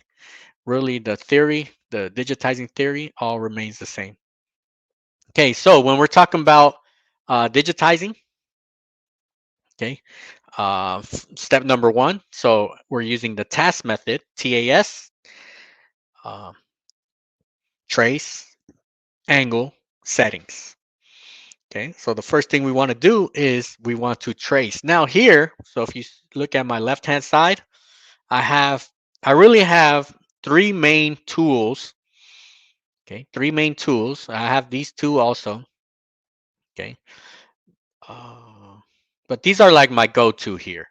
really the theory, the digitizing theory, all remains the same. Okay, so when we're talking about digitizing, okay, step number one. So we're using the task method, TAS, uh, trace, angle, settings. Okay, so the first thing we want to do is we want to trace. Now here, so if you look at my left-hand side, I really have three main tools. Okay, three main tools. I have these two also. Okay, uh, but these are like my go-to here.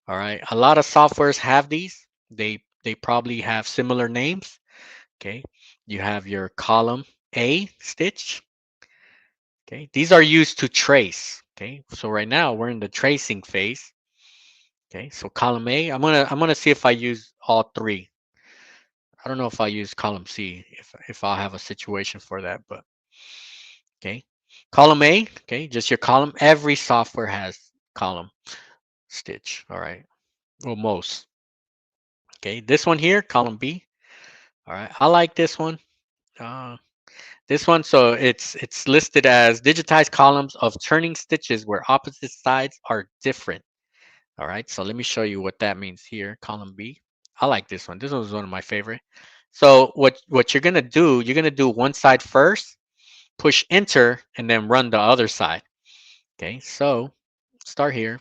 All right, a lot of softwares have these. They probably have similar names. Okay, you have your column A stitch. Okay, these are used to trace. Okay, so right now we're in the tracing phase. Okay, so column A, I'm gonna see if I use all three. I don't know if I use column C if I'll have a situation for that, but okay. Column A, okay, just your column. Every software has column stitch. All right. Well, most. Okay, this one here, column B. All right. I like this one. Uh, This one, so it's listed as digitized columns of turning stitches where opposite sides are different. All right, so let me show you what that means here. Column B. I like this one. This one was one of my favorite. So what you're gonna do, you're gonna do one side first, push enter, and then run the other side. Okay, so start here.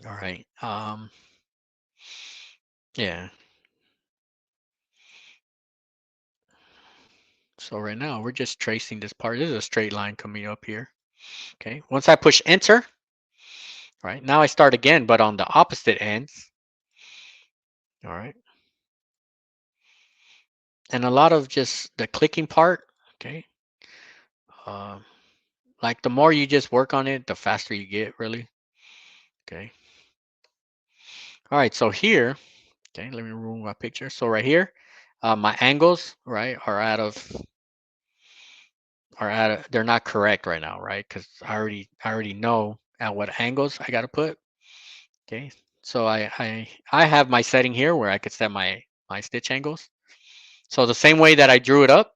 All right. Yeah. So right now we're just tracing this part. This is a straight line coming up here. Okay. Once I push enter, right now I start again, but on the opposite ends. All right. And a lot of just the clicking part. Okay. Um, like the more you just work on it, the faster you get, really. Okay. All right. So here, okay, let me remove my picture. So right here, my angles, right, they're not correct right now, right? Because I already know at what angles I got to put. Okay. So I have my setting here where I could set my stitch angles. So the same way that I drew it up,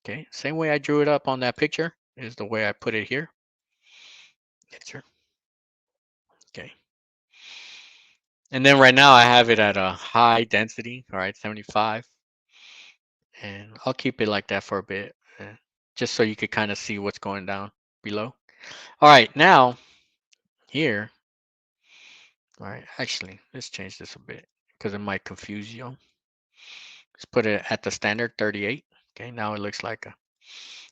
okay, same way I drew it up on that picture is the way I put it here. Picture. Okay. And then right now I have it at a high density, all right, 75. And I'll keep it like that for a bit, just so you could kind of see what's going down below. All right, now here, all right, actually, let's change this a bit because it might confuse you. Let's put it at the standard 38. Okay, now it looks like a.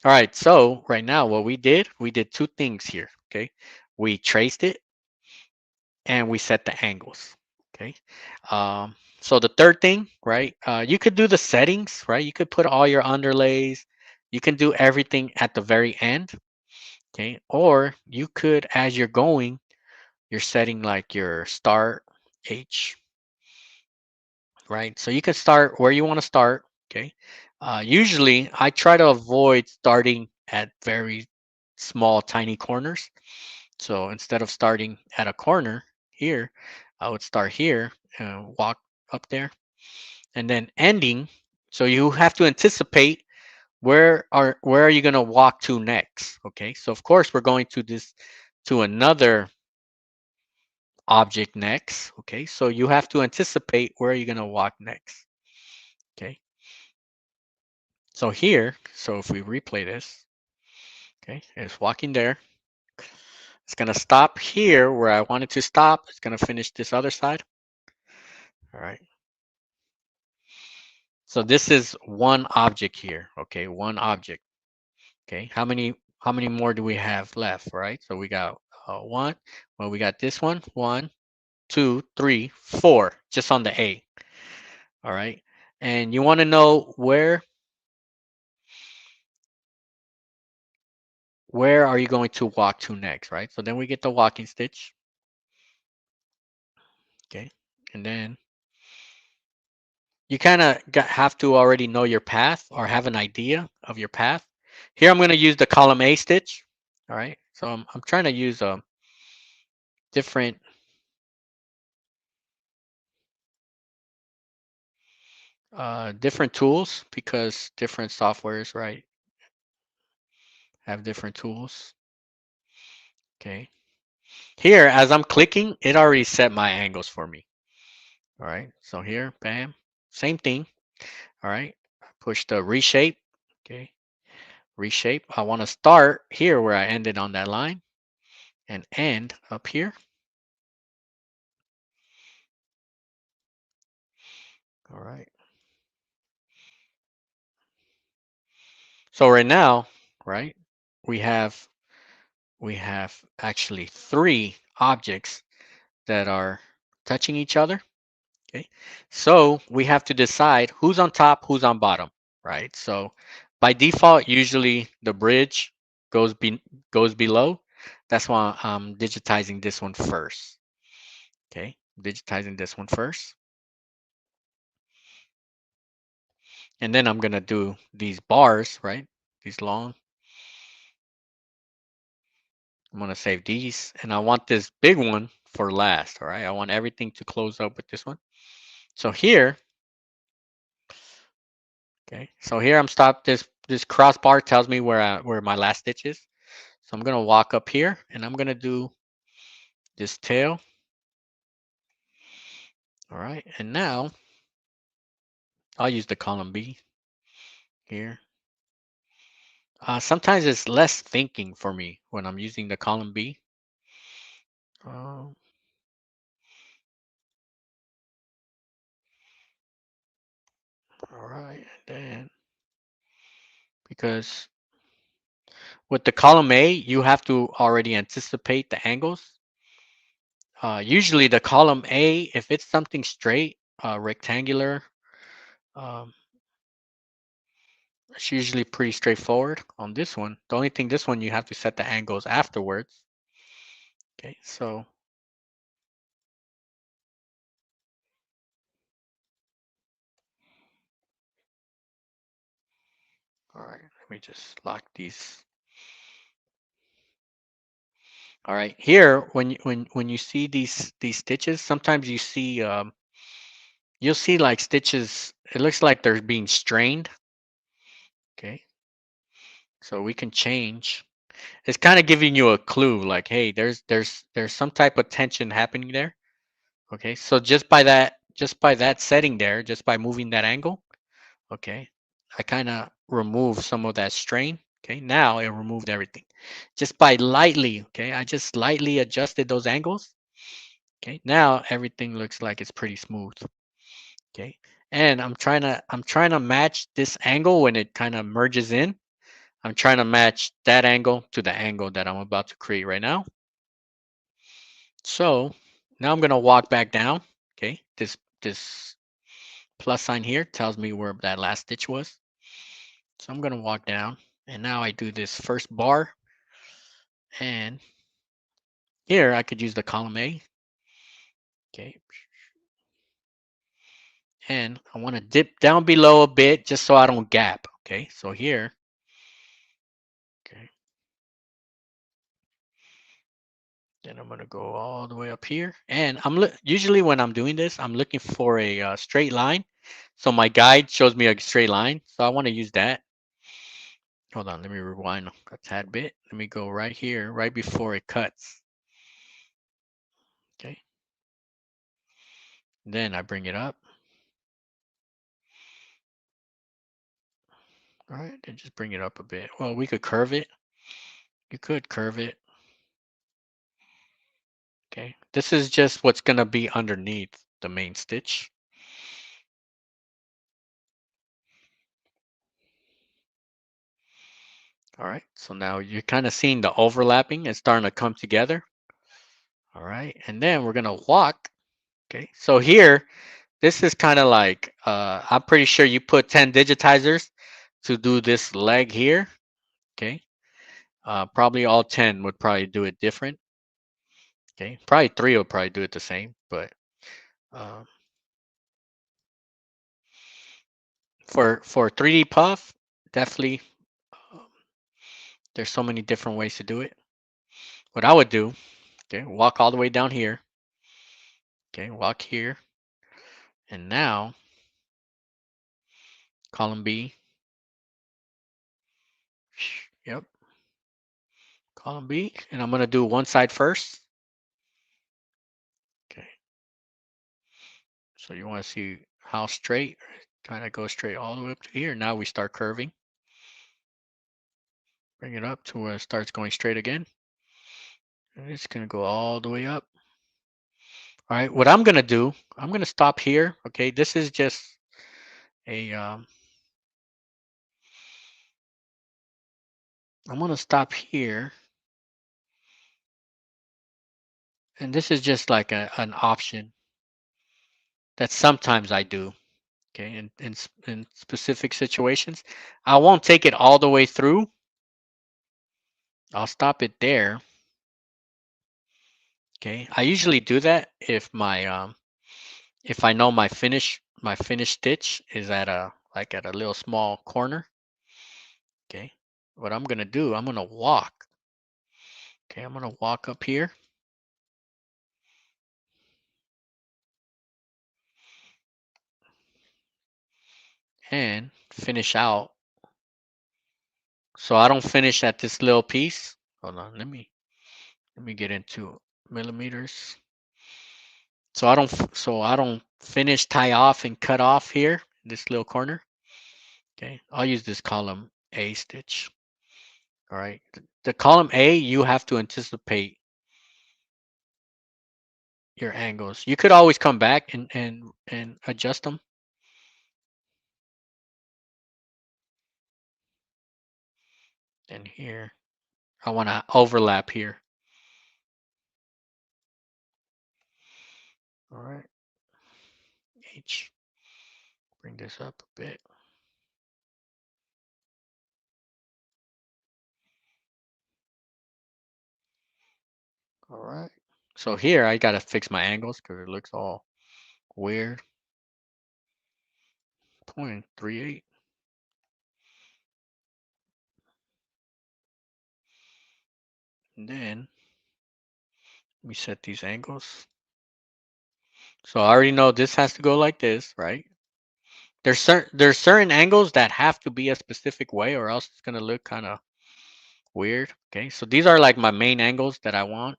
All right, so right now what we did two things here. Okay, we traced it and we set the angles. Okay, so the third thing, right? You could do the settings, right? You could put all your underlays. You can do everything at the very end. Okay, or you could, as you're going, you're setting like your start H, right? So you can start where you want to start. Okay, usually I try to avoid starting at very small, tiny corners. So instead of starting at a corner here, I would start here and walk up there and then ending. So you have to anticipate where are you going to walk to next. Okay, so of course we're going to another object next. Okay, so you have to anticipate where you're going to walk next. Okay, so here, so if we replay this, okay, it's walking there. It's going to stop here where I want it to stop. It's going to finish this other side. All right. So this is one object here. Okay, one object. Okay, how many more do we have left? Right. So we got one. Well, we got this one. One, two, three, four. Just on the A. All right. And you want to know where are you going to walk to next, right? So then we get the walking stitch. Okay. And then you kind of have to already know your path or have an idea of your path. Here I'm going to use the column A stitch. All right. So I'm trying to use a different different tools because different softwares, right, have different tools. Okay. Here, as I'm clicking, it already set my angles for me. All right. So here, bam, same thing. All right. Push the reshape. Okay. Reshape. I want to start here where I ended on that line and end up here. All right. So right now, right, we have actually three objects that are touching each other. Okay, so we have to decide who's on top, who's on bottom, right? So by default, usually the bridge goes below. That's why I'm digitizing this one first. Okay, digitizing this one first, and then I'm gonna do these bars, right? These long. I'm gonna save these, and I want this big one for last. All right, I want everything to close up with this one. So here, Okay, so here I'm stopped. This crossbar tells me where my last stitch is. So I'm gonna walk up here and I'm gonna do this tail. All right, and now I'll use the column B here. Sometimes it's less thinking for me when I'm using the column B. Um, all right, then because with the column A, you have to already anticipate the angles. Usually the column A, if it's something straight, rectangular, um, it's usually pretty straightforward. On this one, the only thing this one you have to set the angles afterwards. Okay, so all right, let me just lock these. All right, here when you see these stitches, sometimes you see you'll see like stitches. It looks like they're being strained. Okay, so we can change. It's kind of giving you a clue, like, hey, there's some type of tension happening there. Okay, so just by that setting there, just by moving that angle, okay, I kind of remove some of that strain. Okay, now it removed everything. Just by lightly, okay, I just lightly adjusted those angles. Okay, now everything looks like it's pretty smooth. Okay, and I'm trying to match this angle when it kind of merges in. I'm trying to match that angle to the angle that I'm about to create right now. So now I'm gonna walk back down. Okay, this plus sign here tells me where that last stitch was. So I'm gonna walk down, and now I do this first bar, and here I could use the column A. Okay, and I want to dip down below a bit just so I don't gap. Okay, so here, okay, then I'm gonna go all the way up here, and usually when I'm doing this, I'm looking for a straight line. So my guide shows me a straight line, so I want to use that. Hold on, let me rewind a tad bit. Let me go right here, right before it cuts. Okay, then I bring it up. All right, and just bring it up a bit. Well, we could curve it. You could curve it. Okay, this is just what's gonna be underneath the main stitch. All right, so now you're kind of seeing the overlapping. It's starting to come together. All right, and then we're gonna walk. Okay, so here, this is kind of like, I'm pretty sure you put 10 digitizers to do this leg here. Okay, probably all 10 would probably do it different. Okay, probably 3 will probably do it the same, but um, for 3D puff, definitely, um, there's so many different ways to do it. What I would do, okay, walk all the way down here. Okay, walk here, and now column B. Yep, column B, and I'm gonna do one side first. Okay, so you want to see how straight, kind of go straight all the way up to here. Now we start curving. Bring it up to where it starts going straight again. And it's gonna go all the way up. All right, what I'm gonna do, I'm gonna stop here. Okay, this is just a, I'm gonna stop here, and this is just like an option that sometimes I do. Okay, in specific situations, I won't take it all the way through. I'll stop it there. Okay, I usually do that if I know my finished stitch is at a like at a little small corner. Okay, what I'm gonna do, I'm gonna walk. Okay, I'm gonna walk up here, and finish out. So I don't finish at this little piece. Hold on, let me get into millimeters. So I don't finish, tie off, and cut off here, this little corner. Okay, I'll use this column A stitch. All right, the column A, you have to anticipate your angles. You could always come back and adjust them. And here, I want to overlap here. All right, H, bring this up a bit. All right, so here I gotta fix my angles because it looks all weird. 0.38. And then we set these angles. So I already know this has to go like this, right? There's certain angles that have to be a specific way or else it's gonna look kind of weird. Okay, so these are like my main angles that I want.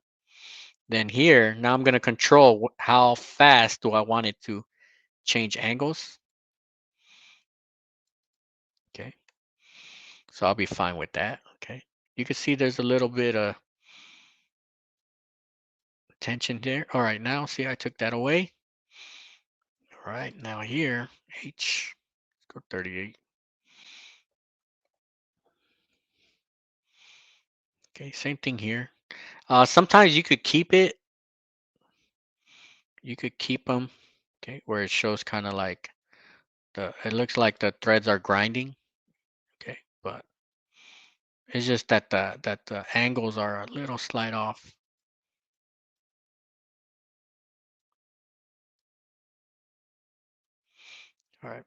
Then here, now I'm gonna control how fast do I want it to change angles. Okay, so I'll be fine with that. Okay, you can see there's a little bit of tension there. All right, now see I took that away. All right, now here, H, let's go 38. Okay, same thing here. Sometimes you could keep it. You could keep them, okay, where it shows kind of like it looks like the threads are grinding. Okay, but it's just that the angles are a little slight off. All right,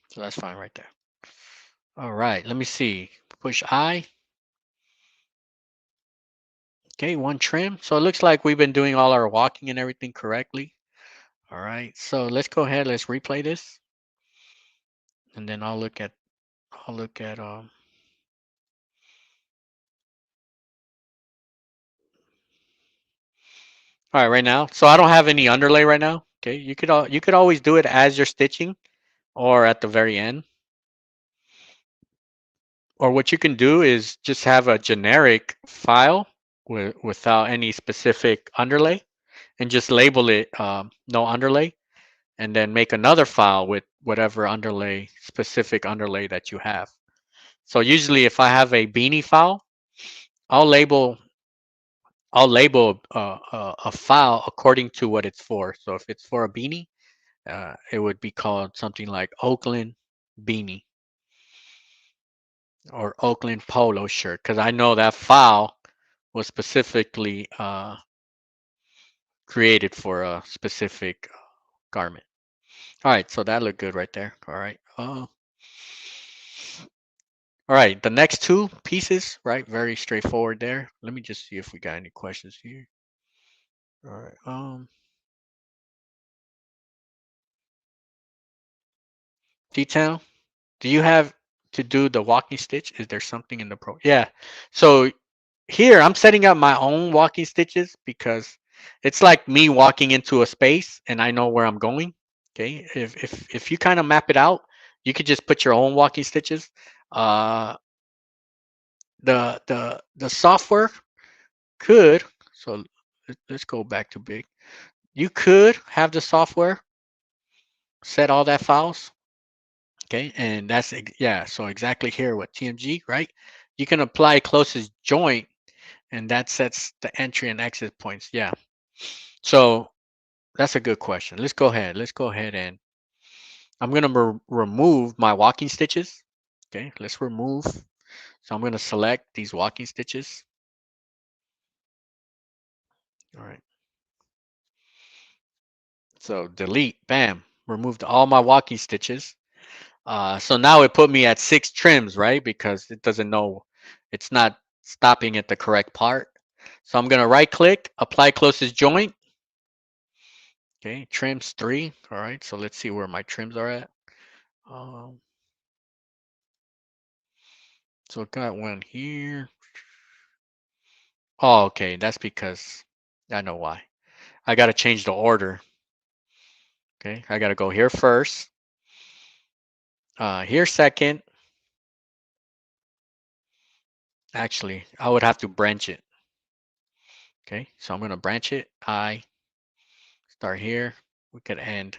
so that's fine right there. All right, let me see. Push I. Okay, one trim. So it looks like we've been doing all our walking and everything correctly. All right, so let's go ahead. Let's replay this, and then I'll look at All right, right now. So I don't have any underlay right now. Okay, you could always do it as you're stitching, or at the very end. Or what you can do is just have a generic file without any specific underlay, and just label it no underlay, and then make another file with whatever specific underlay that you have. So usually, if I have a beanie file, I'll label a file according to what it's for. So if it's for a beanie, it would be called something like Oakland beanie or Oakland polo shirt, because I know that file was specifically created for a specific garment. All right, so that looked good right there. All right. All right, the next two pieces, right? Very straightforward there. Let me just see if we got any questions here. All right. Detail. Do you have to do the walking stitch? Is there something in the pro? Yeah. So here I'm setting up my own walking stitches because it's like me walking into a space and I know where I'm going. Okay. If you kind of map it out, you could just put your own walking stitches. Uh, the software could, so let's go back to big. You could have the software set all that files. Okay, and yeah, so exactly here with TMG, right? You can apply closest joint, and that sets the entry and exit points. Yeah, so that's a good question. Let's go ahead. Let's go ahead and I'm gonna remove my walking stitches. Okay, let's remove. So I'm gonna select these walking stitches. All right. So delete, bam, removed all my walking stitches. So now it put me at 6 trims, right? Because it doesn't know, it's not stopping at the correct part. So I'm gonna right click, apply closest joint. Okay, trims 3. All right, so let's see where my trims are at. Um, So got one here. Oh, okay. That's because I know why. I got to change the order. Okay. I got to go here first. Here second. Actually, I would have to branch it. Okay. So I'm going to branch it. I start here. We could end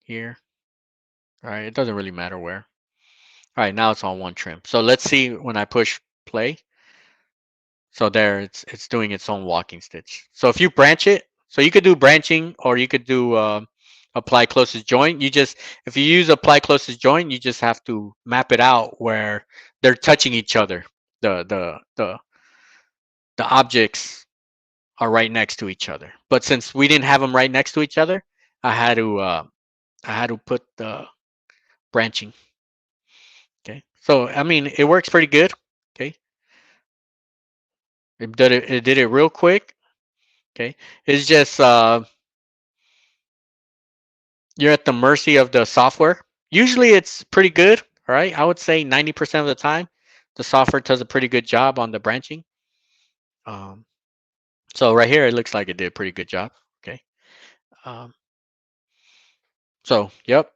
here. All right. It doesn't really matter where. All right. Now it's on one trim. So let's see when I push play. So there, it's doing its own walking stitch. So if you branch it, so you could do branching or you could do apply closest joint. You just, if you use apply closest joint, you just have to map it out where they're touching each other. The objects are right next to each other. But since we didn't have them right next to each other, I had to uh, I had to put the branching. Okay, so I mean it works pretty good. Okay, it did it real quick. Okay, it's just you're at the mercy of the software. Usually it's pretty good, all right? I would say 90% of the time, the software does a pretty good job on the branching. Um, so right here, it looks like it did a pretty good job, okay? Um, so, yep,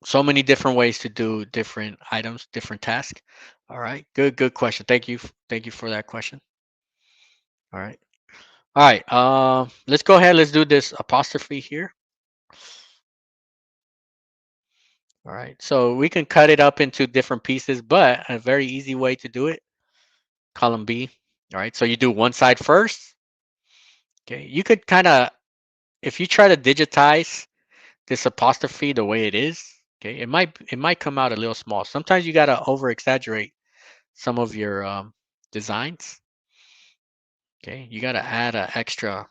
so many different ways to do different items, different tasks. All right, good question. Thank you for that question. All right. All right, let's go ahead. Let's do this apostrophe here. All right, so we can cut it up into different pieces, but a very easy way to do it, column B. All right, so you do one side first. Okay, you could kind of, if you try to digitize this apostrophe the way it is, okay, it might come out a little small. Sometimes you gotta over exaggerate some of your designs. Okay, you gotta add an extra.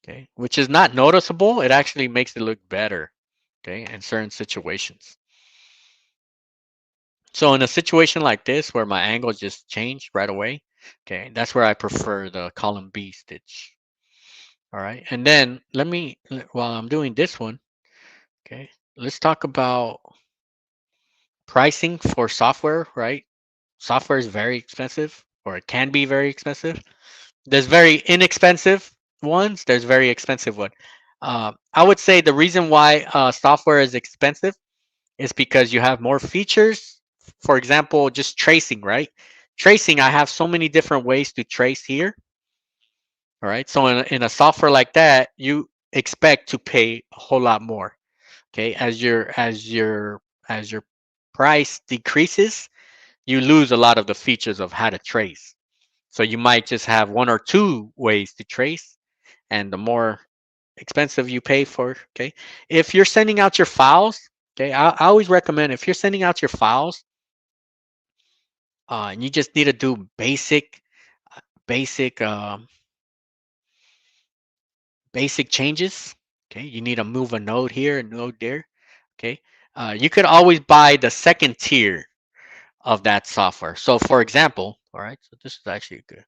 Okay, which is not noticeable. It actually makes it look better. Okay, in certain situations. So in a situation like this where my angle just changed right away, okay, that's where I prefer the column B stitch. All right, and then while I'm doing this one, okay, let's talk about pricing for software, right? Software is very expensive, or it can be very expensive. There's very inexpensive ones. There's very expensive one. I would say the reason why software is expensive is because you have more features. For example, just tracing, right? Tracing, I have so many different ways to trace here. All right. So in a software like that, you expect to pay a whole lot more. Okay. As your price decreases, you lose a lot of the features of how to trace. So you might just have one or two ways to trace, and the more expensive you pay for, okay. If you're sending out your files, okay, I always recommend if you're sending out your files, and you just need to do basic, basic changes. Okay, you need to move a node here, a node there. Okay, you could always buy the second tier of that software. So, for example, all right, so this is actually good.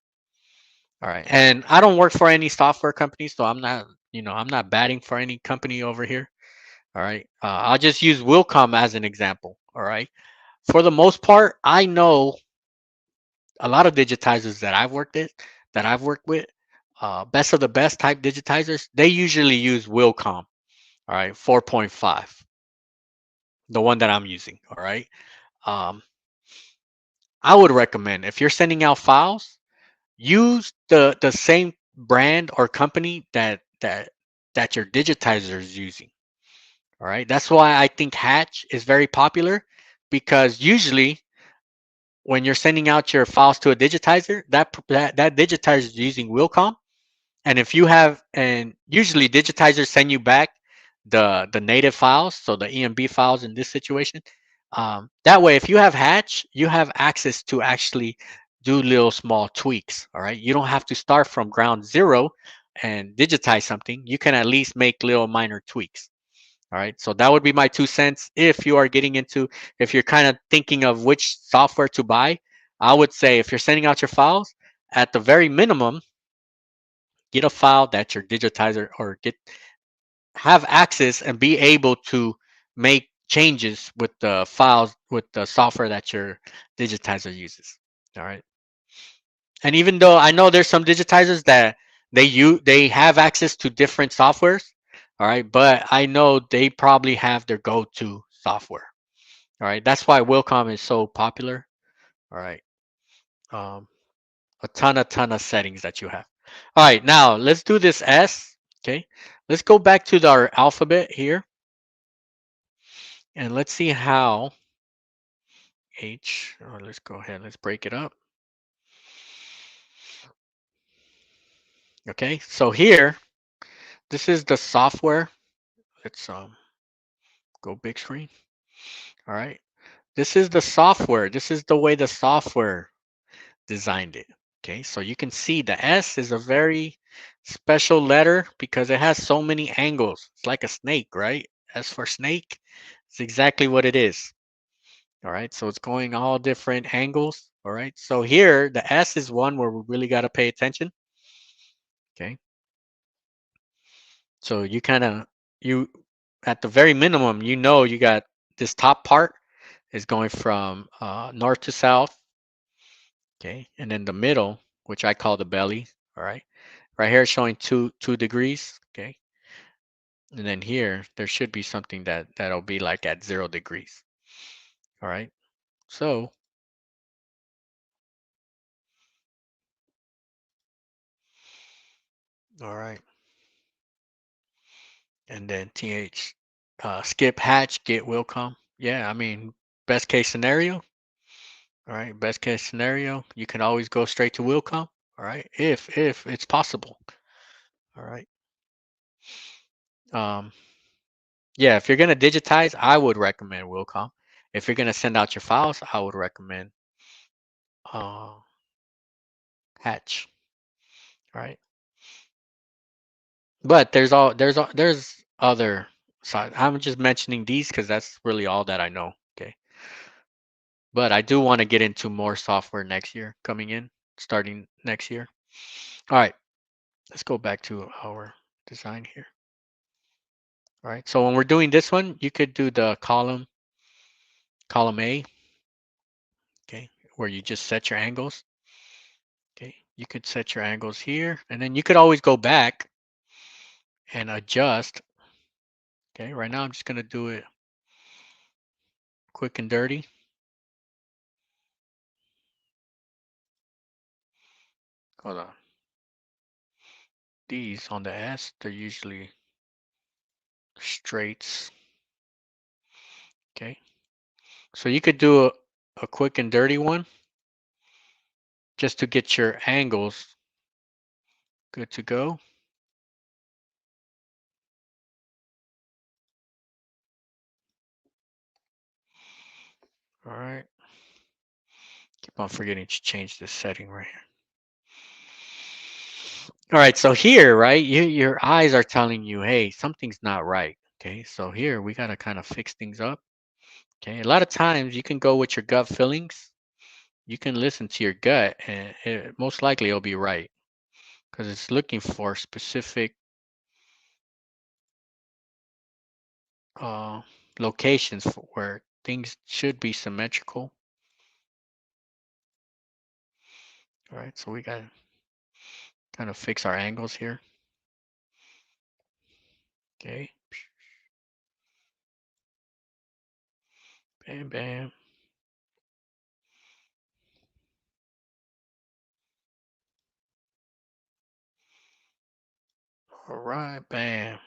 All right, and I don't work for any software company, so I'm not batting for any company over here. All right, I'll just use Wilcom as an example. All right, for the most part, I know a lot of digitizers that I've worked with, best of the best type digitizers, they usually use Wilcom. All right, 4.5, the one that I'm using. All right, um, I would recommend if you're sending out files, use the same brand or company that your digitizer is using. All right, that's why I think Hatch is very popular, because usually when you're sending out your files to a digitizer, that digitizer is using Wilcom. And if you have, and usually digitizers send you back the native files, so the EMB files in this situation. That way, if you have Hatch, you have access to actually do little small tweaks. All right, you don't have to start from ground zero and digitize something. You can at least make little minor tweaks. All right, so that would be my 2 cents. If you are getting into, if you're kind of thinking of which software to buy, I would say if you're sending out your files, at the very minimum, get a file that your digitizer, or get have access and be able to make changes with the files with the software that your digitizer uses. All right. And even though I know there's some digitizers that they have access to different softwares, all right, but I know they probably have their go-to software. All right. That's why Wilcom is so popular. All right. Um, a ton of settings that you have. All right, now let's do this S. Okay, let's go back to our alphabet here, and let's see how H. Or let's go ahead. Let's break it up. Okay, so here, this is the software. Let's go big screen. All right, this is the software. This is the way the software designed it. Okay, so you can see the S is a very special letter because it has so many angles. It's like a snake, right? S for snake. It's exactly what it is. All right, so it's going all different angles. All right, so here the S is one where we really got to pay attention. Okay, so you kind of you at the very minimum, you know, you got this top part is going from north to south. Okay, and then the middle, which I call the belly. All right, right here it's showing 2 degrees. Okay, and then here there should be something that'll be like at 0 degrees. All right, so all right, and then th skip hatch get will come. Yeah, I mean best case scenario. All right, best case scenario, you can always go straight to will come. All right, if it's possible. All right. Um, yeah, if you're gonna digitize, I would recommend Wilcom. If you're gonna send out your files, I would recommend uh, Hatch. All right, but there's other sides. I'm just mentioning these because that's really all that I know. Okay, but I do want to get into more software next year, coming in, starting next year. All right, let's go back to our design here. All right, so when we're doing this one, you could do the column A, okay, where you just set your angles. Okay, you could set your angles here, and then you could always go back and adjust. Okay, right now I'm just gonna do it quick and dirty. Hold on. These on the S, they're usually straights. Okay, so you could do a quick and dirty one just to get your angles good to go. All right. Keep on forgetting to change this setting right here. All right, so here, right, your eyes are telling you, hey, something's not right. Okay, so here we got to kind of fix things up. Okay, a lot of times you can go with your gut feelings. You can listen to your gut, and most likely it'll be right because it's looking for specific uh, locations for where things should be symmetrical. All right, so we got to kind of fix our angles here. Okay, bam, bam. All right, bam.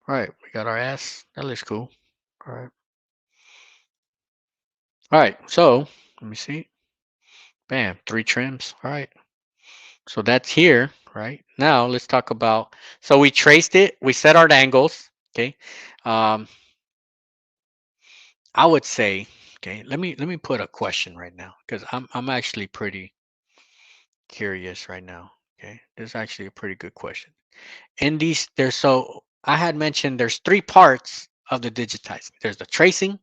All right, we got our S. That looks cool. All right. All right, so let me see. Bam, 3 trims. All right. So that's here, right? Now let's talk about, so we traced it, we set our angles, okay? Um, I would say, okay, let me put a question right now because I'm actually pretty curious right now. Okay, this is actually a pretty good question. In these, there's so I had mentioned there's 3 parts of the digitizing. There's the tracing,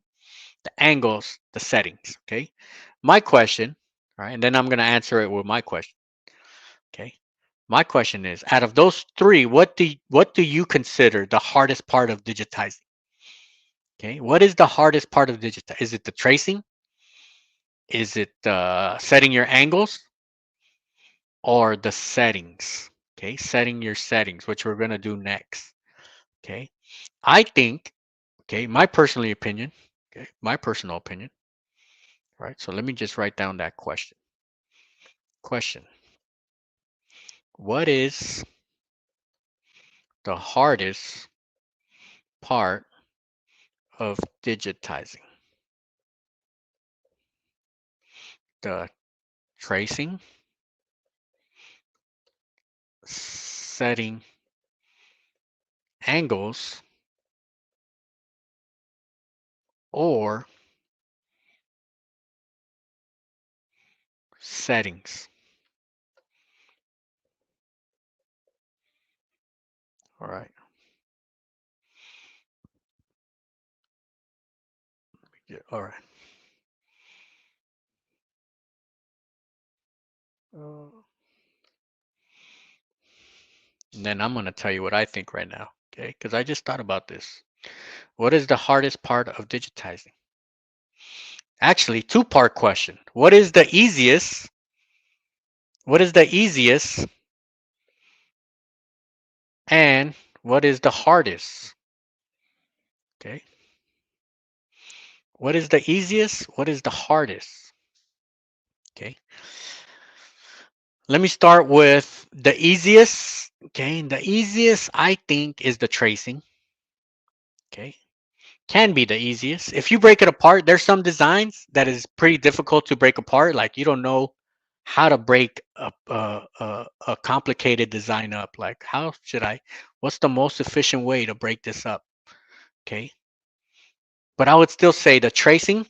the angles, the settings. Okay, my question, all right, and then I'm gonna answer it with my question. Okay, my question is, out of those 3, what do you consider the hardest part of digitizing? Okay, what is the hardest part of Digitize? Is it the tracing? Is it setting your angles or the settings? Okay, setting your settings, which we're going to do next. Okay, I think, okay, my personal opinion, okay, my personal opinion, right? So let me just write down that question. Question: what is the hardest part of digitizing? The tracing, setting angles, or settings? All right. Yeah, all right. And then I'm going to tell you what I think right now, okay? Because I just thought about this. What is the hardest part of digitizing? Actually, two-part question. What is the easiest? What is the easiest? And what is the hardest? Okay. What is the easiest? What is the hardest? Okay. Let me start with the easiest. Okay. The easiest, I think, is the tracing. Okay. Can be the easiest. If you break it apart, there's some designs that is pretty difficult to break apart. Like you don't know how to break a complicated design up. Like how should I? What's the most efficient way to break this up? Okay, but I would still say the tracing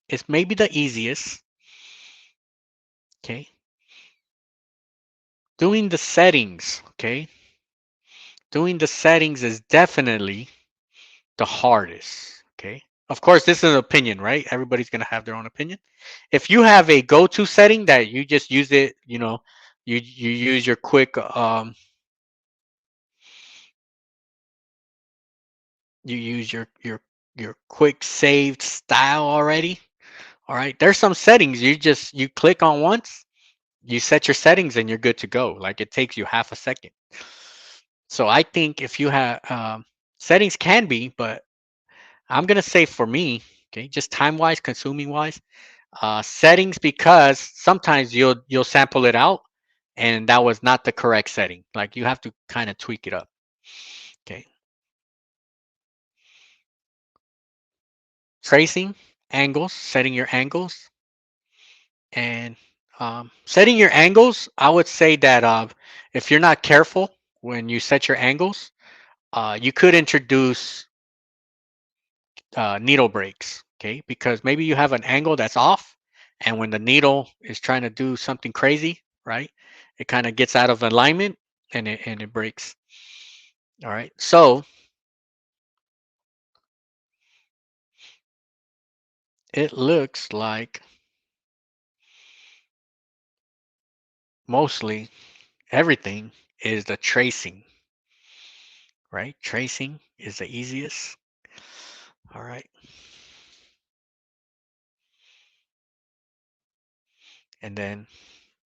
is maybe the easiest. Okay, doing the settings. Okay, doing the settings is definitely the hardest. Okay. Of course, this is an opinion, right? Everybody's gonna have their own opinion. If you have a go-to setting that you just use it, you use your quick you use your quick saved style already. All right. There's some settings you click on once, you set your settings and you're good to go. Like it takes you half a second. So I think if you have settings can be, but I'm gonna say for me, okay, just time wise, consuming wise, settings because sometimes you'll sample it out and that was not the correct setting. Like you have to kind of tweak it up. Okay, tracing angles, setting your angles, and setting your angles. I would say that if you're not careful when you set your angles, you could introduce needle breaks. Okay, because maybe you have an angle that's off, and when the needle is trying to do something crazy, right, it kind of gets out of alignment and it breaks. All right, so it looks like mostly everything is the tracing, right? Tracing is the easiest. All right, and then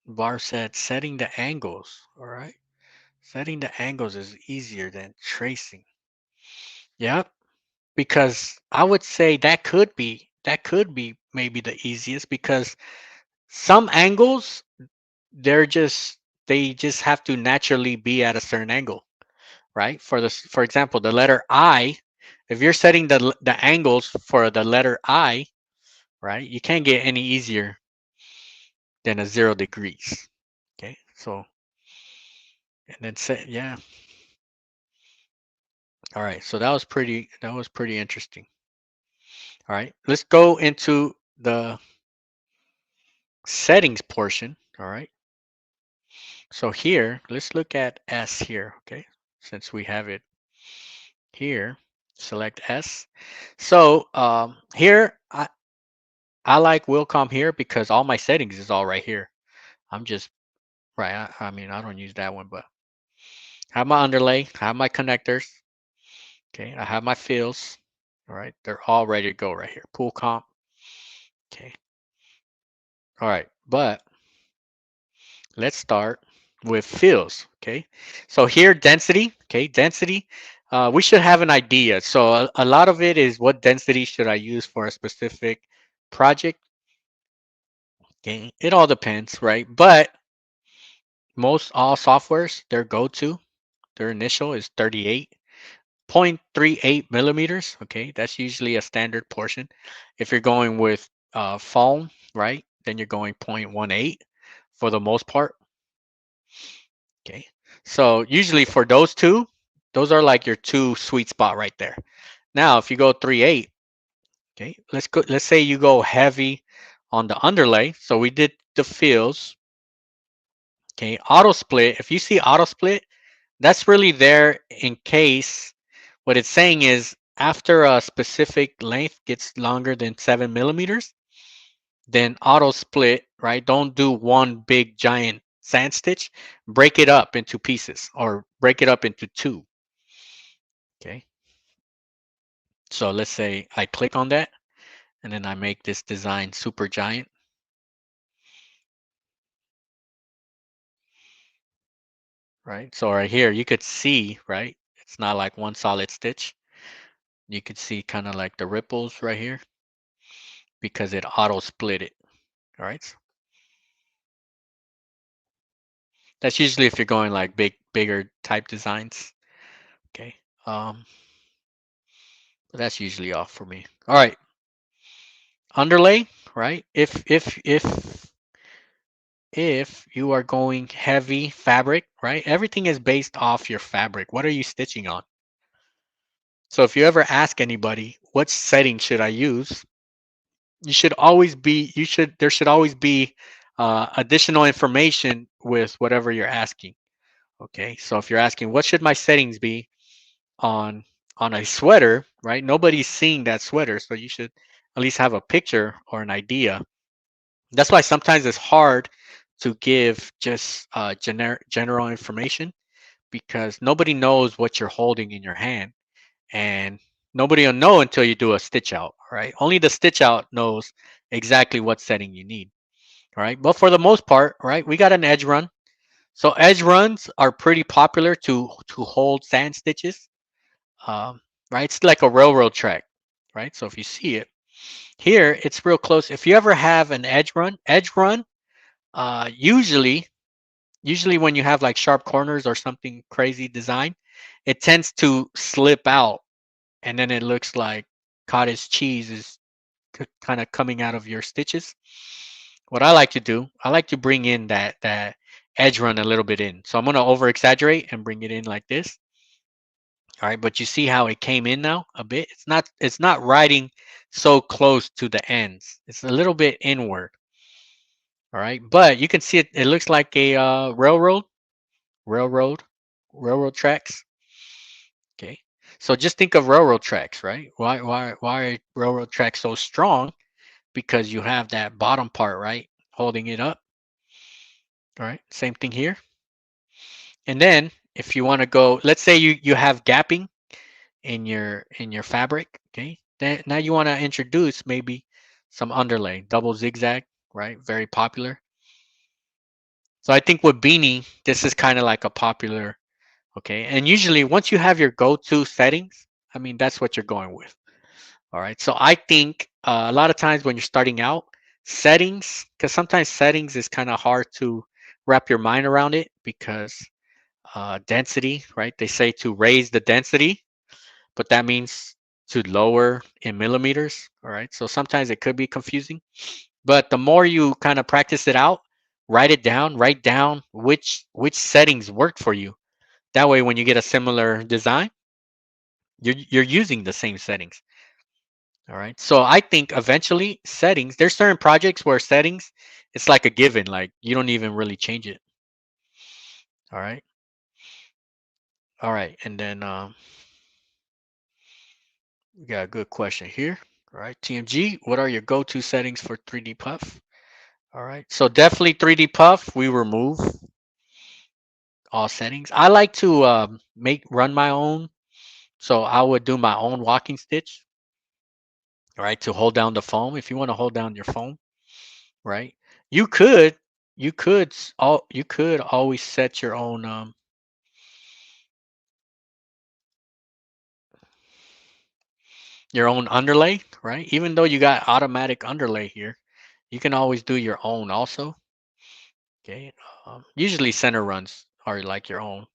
Bar said setting the angles. All right, setting the angles is easier than tracing. Yep, because I would say that could be maybe the easiest because some angles they're just they just have to naturally be at a certain angle, right? For example, the letter I, if you're setting the angles for the letter I, right, you can't get any easier than a 0 degrees. Okay, so and then set yeah. All right, so that was pretty interesting. All right, let's go into the settings portion. All right, so here let's look at S here. Okay, since we have it here, select S. So here I like Wilcom here because all my settings is all right here. I'm just right. I mean I don't use that one, but I have my underlay, I have my connectors. Okay, I have my fills. All right, they're all ready to go right here. Pool comp. Okay. All right, but let's start with fills. Okay. So here, density. Okay, density. We should have an idea. So a lot of it is what density should I use for a specific project. Okay, it all depends, right? But most all softwares, their go-to, their initial is 38.38 millimeters. Okay, that's usually a standard portion. If you're going with foam, right, then you're going 0.18 for the most part. Okay, so usually for those two, those are like your two sweet spot right there. Now, if you go 3.8, okay, let's go. Let's say you go heavy on the underlay. So we did the fills. Okay, auto split. If you see auto split, that's really there in case what it's saying is after a specific length gets longer than 7 millimeters, then auto split, right? Don't do one big giant sand stitch. Break it up into pieces or break it up into two. Okay. So let's say I click on that and then I make this design super giant. Right. So right here, you could see, right? It's not like one solid stitch. You could see kind of like the ripples right here because it auto split it. All right. That's usually if you're going like bigger type designs. Okay. Um, but that's usually off for me. All right. Underlay, right? If you are going heavy fabric, right? Everything is based off your fabric. What are you stitching on? So if you ever ask anybody, what setting should I use? There should always be additional information with whatever you're asking. Okay. So if you're asking, what should my settings be on a sweater, right? Nobody's seeing that sweater, so you should at least have a picture or an idea. That's why sometimes it's hard to give just general information because nobody knows what you're holding in your hand, and nobody will know until you do a stitch out, right? Only the stitch out knows exactly what setting you need, right? But for the most part, right, we got an edge run. So edge runs are pretty popular to hold sand stitches, um, right? It's like a railroad track, right? So if you see it here, it's real close. If you ever have an edge run, usually when you have like sharp corners or something crazy design, it tends to slip out, and then it looks like cottage cheese is kind of coming out of your stitches. What I like to do, I like to bring in that edge run a little bit in. So I'm gonna over exaggerate and bring it in like this. All right, but you see how it came in now a bit? It's not riding so close to the ends. It's a little bit inward. All right, but you can see it looks like a railroad railroad tracks. Okay. So just think of railroad tracks, right? Why are railroad tracks so strong? Because you have that bottom part, right? Holding it up. All right. Same thing here. And then if you want to go, let's say you have gapping in your fabric, okay? Then now you want to introduce maybe some underlay, double zigzag, right? Very popular. So I think with beanie, this is kind of like a popular, okay? And usually once you have your go-to settings, I mean, that's what you're going with. All right. So I think a lot of times when you're starting out, settings, because sometimes settings is kind of hard to wrap your mind around it because density, right? They say to raise the density, but that means to lower in millimeters. All right. So sometimes it could be confusing, but the more you kind of practice it out, write down which settings work for you. That way, when you get a similar design, you're using the same settings. All right. So I think eventually settings, there's certain projects where settings, it's like a given, like you don't even really change it. All right. All right. And then we got a good question here. All right. TMG, what are your go-to settings for 3D Puff? All right. So definitely 3D Puff, we remove all settings. I like to run my own. So I would do my own walking stitch. all right, to hold down the foam. If you want to hold down your foam, right, you could you could always set your own underlay, right? Even though you got automatic underlay here, you can always do your own also. Okay, usually center runs are like your own.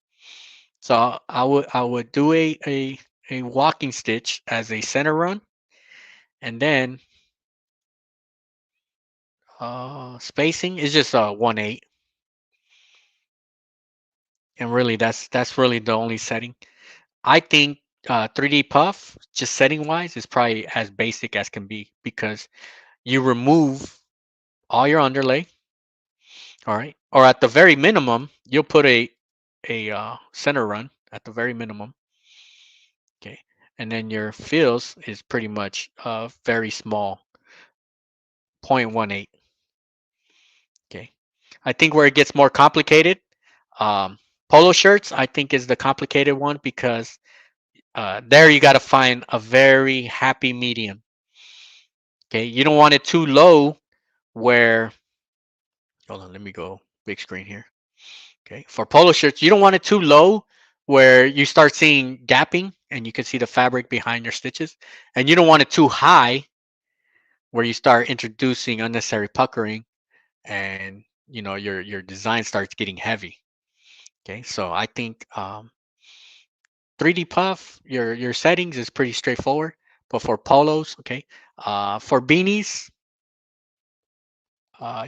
So I would do a walking stitch as a center run, and then spacing is just 1/8, and really that's really the only setting. I think 3D puff, just setting wise, is probably as basic as can be because you remove all your underlay, all right, or at the very minimum, you'll put a center run at the very minimum, okay, and then your fills is pretty much very small, 0.18, okay. I think where it gets more complicated, um, polo shirts, I think is the complicated one because there you got to find a very happy medium. Okay, you don't want it too low where, hold on, let me go big screen here. Okay, for polo shirts, you don't want it too low where you start seeing gapping and you can see the fabric behind your stitches. And you don't want it too high where you start introducing unnecessary puckering and your design starts getting heavy. Okay, so I think 3D puff, your settings is pretty straightforward. But for polos, okay, for beanies,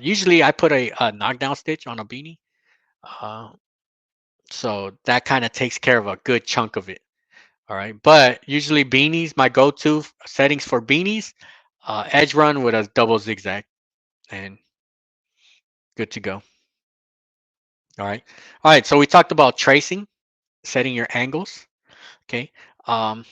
usually I put a knockdown stitch on a beanie. Uh, so that kind of takes care of a good chunk of it. All right. But usually beanies, my go-to settings for beanies, edge run with a double zigzag and good to go. All right. All right. So we talked about tracing, setting your angles. Okay. Um,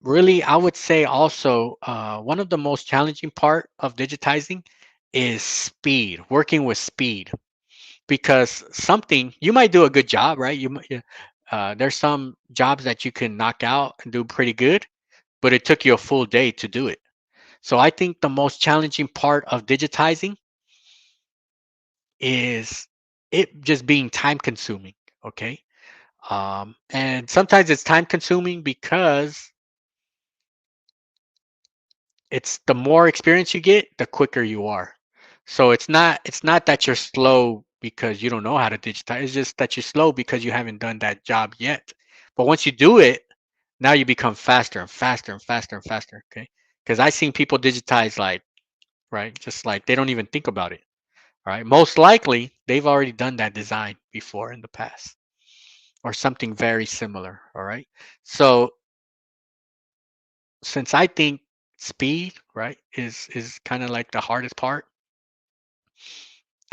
really, I would say also one of the most challenging part of digitizing is speed, working with speed. Because something you might do a good job, right? There's some jobs that you can knock out and do pretty good, but it took you a full day to do it. So I think the most challenging part of digitizing is it just being time consuming. Okay. And sometimes it's time consuming because it's the more experience you get, the quicker you are. So it's not that you're slow because you don't know how to digitize. It's just that you're slow because you haven't done that job yet. But once you do it, now you become faster and faster and faster and faster. Okay. Because I've seen people digitize like, right, just like they don't even think about it. All right. Most likely they've already done that design before in the past or something very similar. All right. So since I think speed, right, is kind of like the hardest part,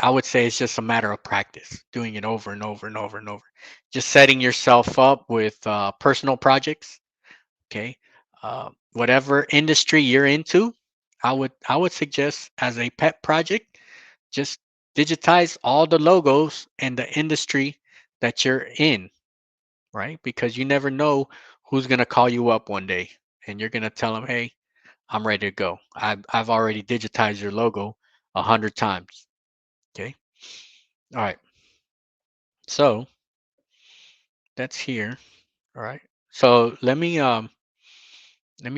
I would say it's just a matter of practice, doing it over and over and over and over. Just setting yourself up with personal projects. Okay, whatever industry you're into, I would suggest as a pet project, just digitize all the logos and the industry that you're in, right? Because you never know who's gonna call you up one day and you're gonna tell them, "Hey, I'm ready to go. I've already digitized your logo 100 times." Okay, all right. So that's here. All right. So let me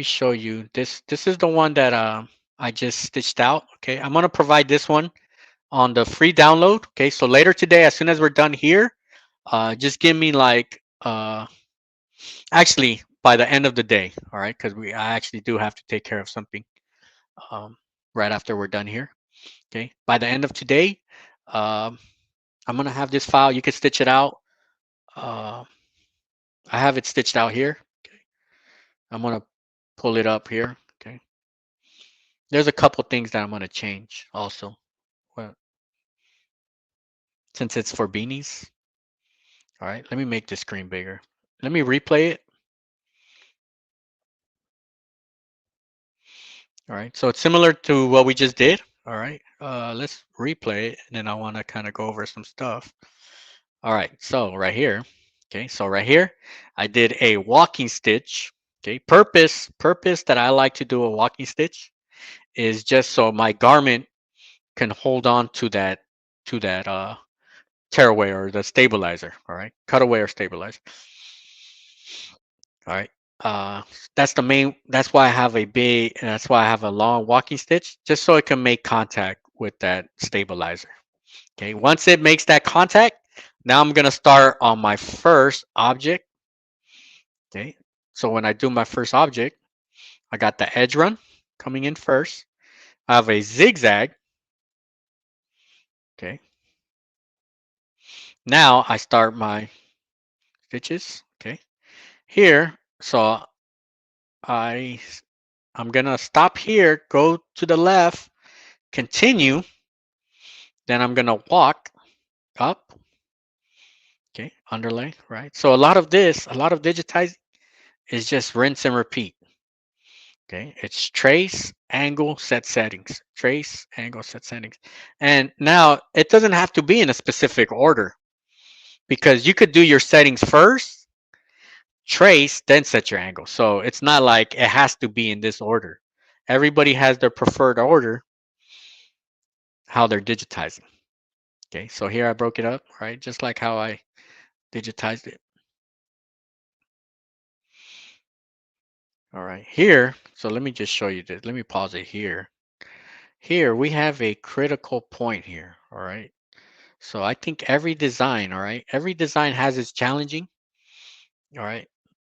show you this. This is the one that I just stitched out. Okay. I'm gonna provide this one on the free download. Okay. So later today, as soon as we're done here, just give me like actually by the end of the day. All right, because I actually do have to take care of something um right after we're done here. Okay. By the end of today, um I'm gonna have this file. You can stitch it out. Uh, I have it stitched out here. Okay. I'm gonna pull it up here. Okay. There's a couple things that I'm gonna change also. Well, since it's for beanies. All right. Let me make this screen bigger. Let me replay it. All right. So it's similar to what we just did. All right. Let's replay it, and then I want to kind of go over some stuff. All right. So right here. Okay. So right here, I did a walking stitch. Okay, purpose that I like to do a walking stitch is just so my garment can hold on to that tearaway or the stabilizer. All right, cutaway or stabilizer. All right. Uh, that's the main. That's why I have a big. That's why I have a long walking stitch, just so it can make contact with that stabilizer. Okay. Once it makes that contact, now I'm gonna start on my first object. Okay. So when I do my first object, I got the edge run coming in first. I have a zigzag. Okay. Now I start my stitches. Okay. Here, so I I'm gonna stop here, go to the left, continue, then I'm gonna walk up, okay, underlay, right? So a lot of digitizing is just rinse and repeat. Okay, it's trace, angle, set settings, trace, angle, set settings. And now it doesn't have to be in a specific order because you could do your settings first, trace, then set your angle. So it's not like it has to be in this order. Everybody has their preferred order how they're digitizing. Okay, so here I broke it up, right? Just like how I digitized it. All right, here, so let me just show you this. Let me pause it here. Here we have a critical point here, all right? So I think every design, all right, every design has its challenging, all right?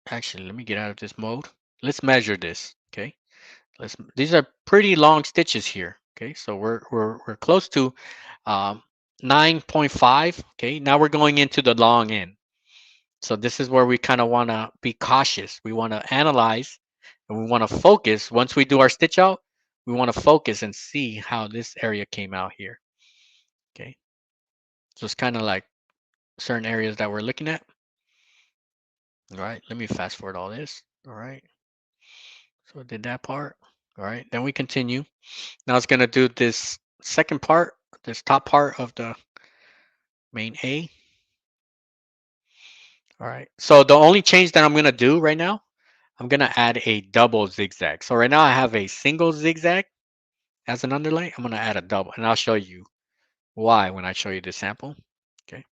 Actually, let me get out of this mode. Let's measure this, okay? These are pretty long stitches here, okay? So we're close to um, 9.5, okay? Now we're going into the long end. So this is where we kind of want to be cautious. We want to analyze and we want to focus. Once we do our stitch out, we want to focus and see how this area came out here. Okay. So it's kind of like certain areas that we're looking at. All right. Let me fast forward all this. All right. So I did that part. All right. Then we continue. Now it's going to do this second part, this top part of the main A. All right. So the only change that I'm going to do right now, I'm going to add a double zigzag. So right now I have a single zigzag as an underlay. I'm going to add a double and I'll show you why when I show you the sample. Okay.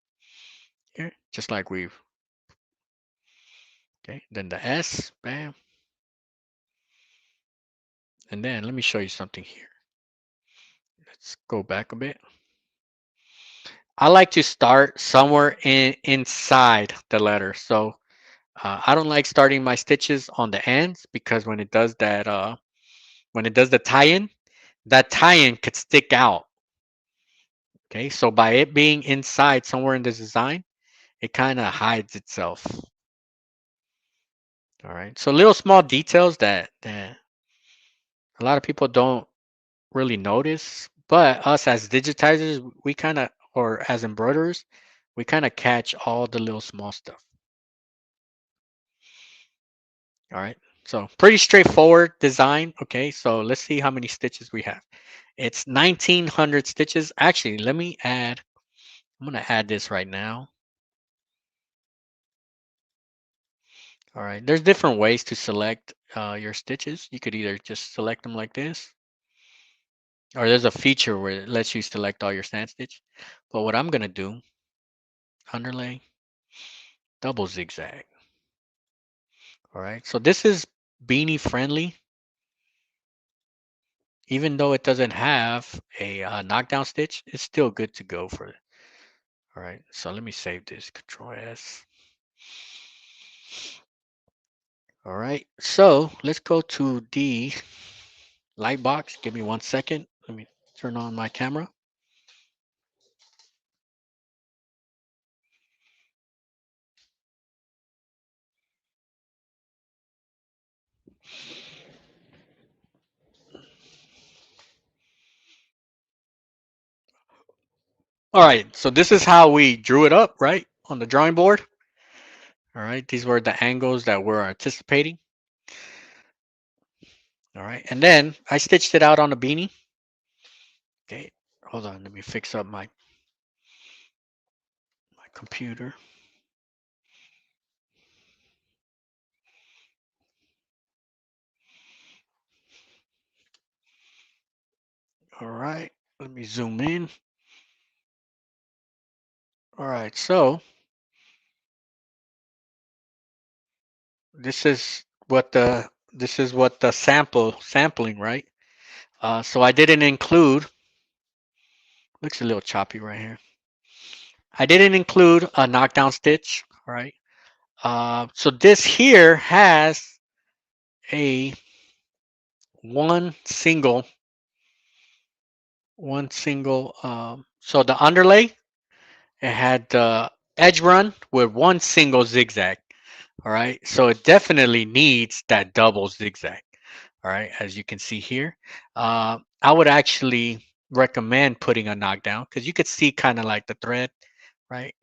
Here, just like we've, okay. Then the S, bam. And then let me show you something here. Let's go back a bit. I like to start somewhere inside the letter. So I don't like starting my stitches on the ends because when it does the tie-in, that tie-in could stick out. Okay, so by it being inside somewhere in the design, it kind of hides itself. All right, so little small details that a lot of people don't really notice, but us as digitizers, we kind of, or as embroiderers, we kind of catch all the little small stuff. All right, so pretty straightforward design. Okay, so let's see how many stitches we have. It's 1900 stitches. Actually, let me add, I'm gonna add this right now. All right, there's different ways to select your stitches. You could either just select them like this, or there's a feature where it lets you select all your sand stitch. But what I'm gonna do, underlay, double zigzag. All right, so this is beanie friendly, even though it doesn't have a knockdown stitch, it's still good to go for it. All right, so let me save this, Control S. All right, so let's go to the light box. Give me 1 second. Let me turn on my camera. All right, so this is how we drew it up, right, on the drawing board. All right, these were the angles that we're anticipating. All right, and then I stitched it out on the beanie. Okay, hold on, let me fix up my computer. All right, let me zoom in. All right, so this is what the sampling, right? So I didn't include. Looks a little choppy right here. I didn't include a knockdown stitch. All right. So this here has a one single, so the underlay, it had the edge run with one single zigzag. All right. So it definitely needs that double zigzag. All right. As you can see here, I would actually recommend putting a knockdown because you could see kind of like the thread, right?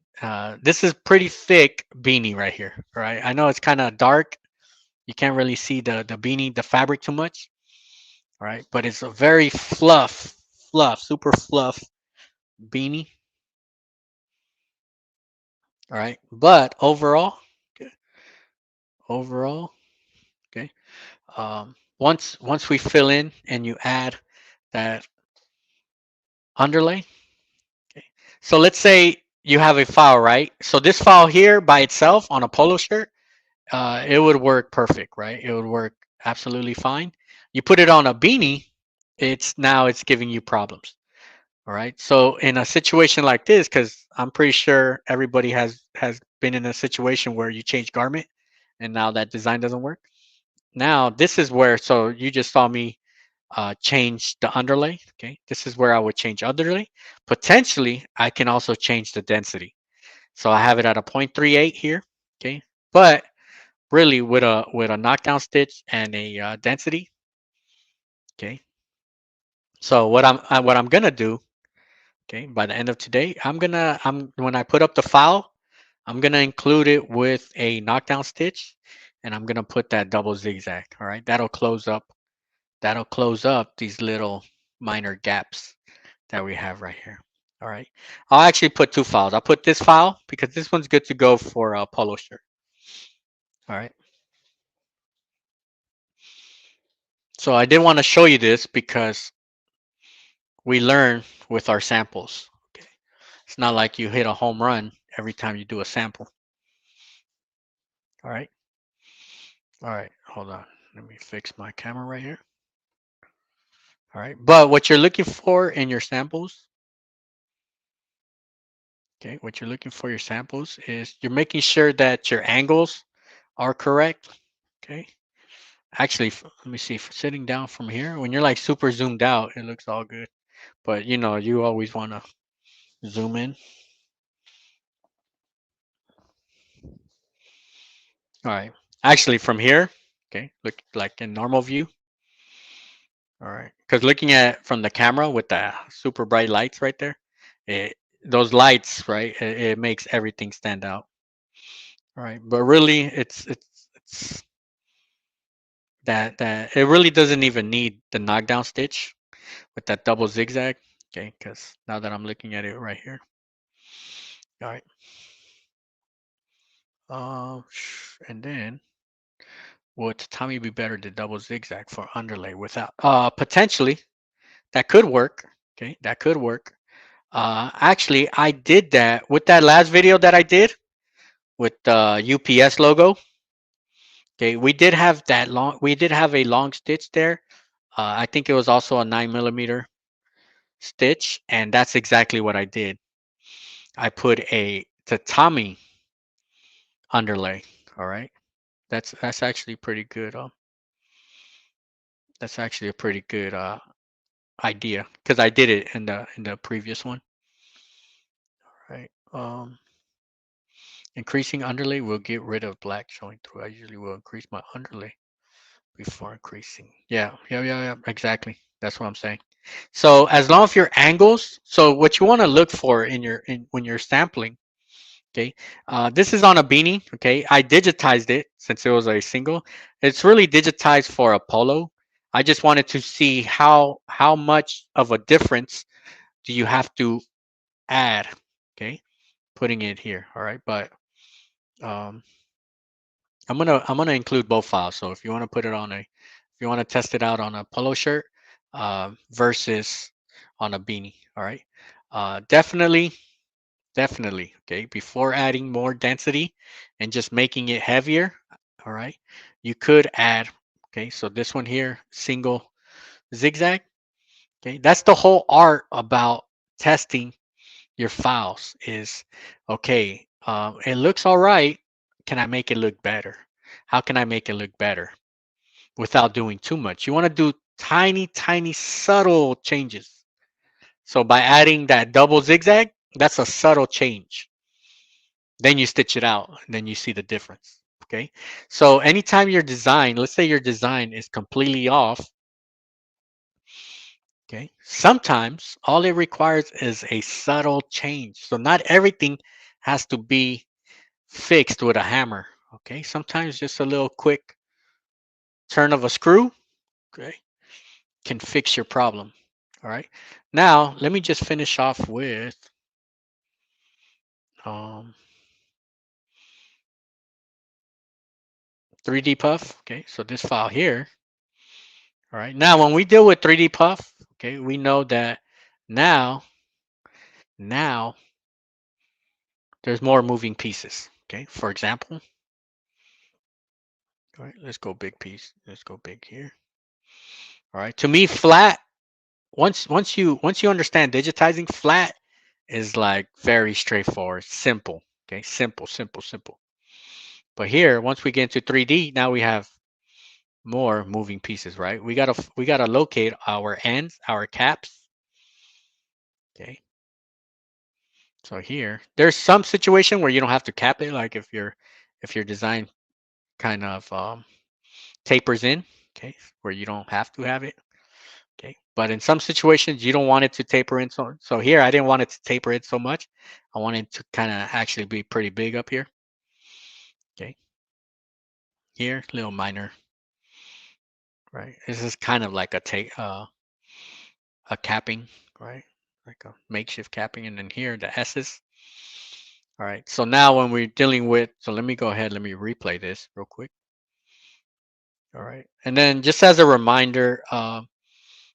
This is pretty thick beanie right here. All right. I know it's kind of dark. You can't really see the beanie, the fabric too much. All right. But it's a very super fluff beanie. All right. But overall, okay, overall, okay. Once we fill in and you add that underlay. Okay. So let's say you have a file, right? So this file here by itself on a polo shirt, it would work perfect, right? It would work absolutely fine. You put it on a beanie, it's giving you problems. All right. So in a situation like this, because I'm pretty sure everybody has been in a situation where you change garment and now that design doesn't work. Now this is where, so you just saw me change the underlay. Okay, this is where I would change underlay. Potentially, I can also change the density. So I have it at a 0.38 here. Okay, but really with a knockdown stitch and a density. Okay, so what I'm gonna do. Okay, by the end of today, I'm when I put up the file, I'm gonna include it with a knockdown stitch, and I'm gonna put that double zigzag. All right, that'll close up these little minor gaps that we have right here. All right. I'll actually put two files. I'll put this file because this one's good to go for a polo shirt. All right. So I did want to show you this because we learn with our samples. Okay. It's not like you hit a home run every time you do a sample. All right. All right. Hold on. Let me fix my camera right here. All right. But what you're looking for in your samples, okay, what you're looking for your samples is you're making sure that your angles are correct. Okay. Actually, let me see. For sitting down from here, when you're like super zoomed out, it looks all good. But you know, you always want to zoom in. All right. Actually, from here, okay, look like in normal view. All right. Because looking at from the camera with the super bright lights right there, those lights, right, it makes everything stand out. All right. But really, it's that it really doesn't even need the knockdown stitch with that double zigzag. Okay. Because now that I'm looking at it right here. All right. And then would Tommy be better to double zigzag for underlay without potentially that could work. Okay, that could work. Actually, I did that with that last video that I did with the UPS logo. Okay, we did have a long stitch there. I think it was also a 9mm stitch, and that's exactly what I did. I put a tatami underlay. All right, that's actually pretty good. That's actually a pretty good idea because I did it in the previous one. Right. Increasing underlay will get rid of black showing through. I usually will increase my underlay before increasing. Yeah. Exactly. That's what I'm saying. So as long as your angles, so what you want to look for when you're sampling, okay. This is on a beanie. Okay, I digitized it since it was a single. It's really digitized for a polo. I just wanted to see how much of a difference do you have to add, okay, putting it here. All right, but um, I'm gonna include both files. So if you want to put it on if you want to test it out on a polo shirt versus on a beanie. All right. Definitely, definitely. Okay. Before adding more density and just making it heavier, all right, you could add. Okay. So this one here, single zigzag. Okay. That's the whole art about testing your files is okay. It looks all right. Can I make it look better? How can I make it look better without doing too much? You want to do tiny, tiny, subtle changes. So by adding that double zigzag, that's a subtle change. Then you stitch it out, and then you see the difference. Okay. So anytime your design, let's say your design is completely off, okay, sometimes all it requires is a subtle change. So not everything has to be fixed with a hammer. Okay. Sometimes just a little quick turn of a screw, okay, can fix your problem. All right. Now let me just finish off with um, 3D Puff. Okay, so this file here. All right. Now, when we deal with 3D Puff, okay, we know that now, now there's more moving pieces. Okay. For example, all right, let's go big piece. Let's go big here. All right. To me, flat. Once you understand digitizing, flat is like very straightforward, simple. Okay, simple, simple, simple. But here, once we get into 3D, now we have more moving pieces, right? We gotta locate our ends, our caps. Okay. So here, there's some situation where you don't have to cap it, like if your design kind of tapers in, okay, where you don't have to have it, okay. But in some situations, you don't want it to taper in. So here, I didn't want it to taper in so much. I wanted it to kind of actually be pretty big up here, okay. Here, little minor, right? This is kind of like a capping, right? Like a makeshift capping, and then here the S's. All right. So now when we're dealing with, so let me go ahead, let me replay this real quick. All right. And then just as a reminder,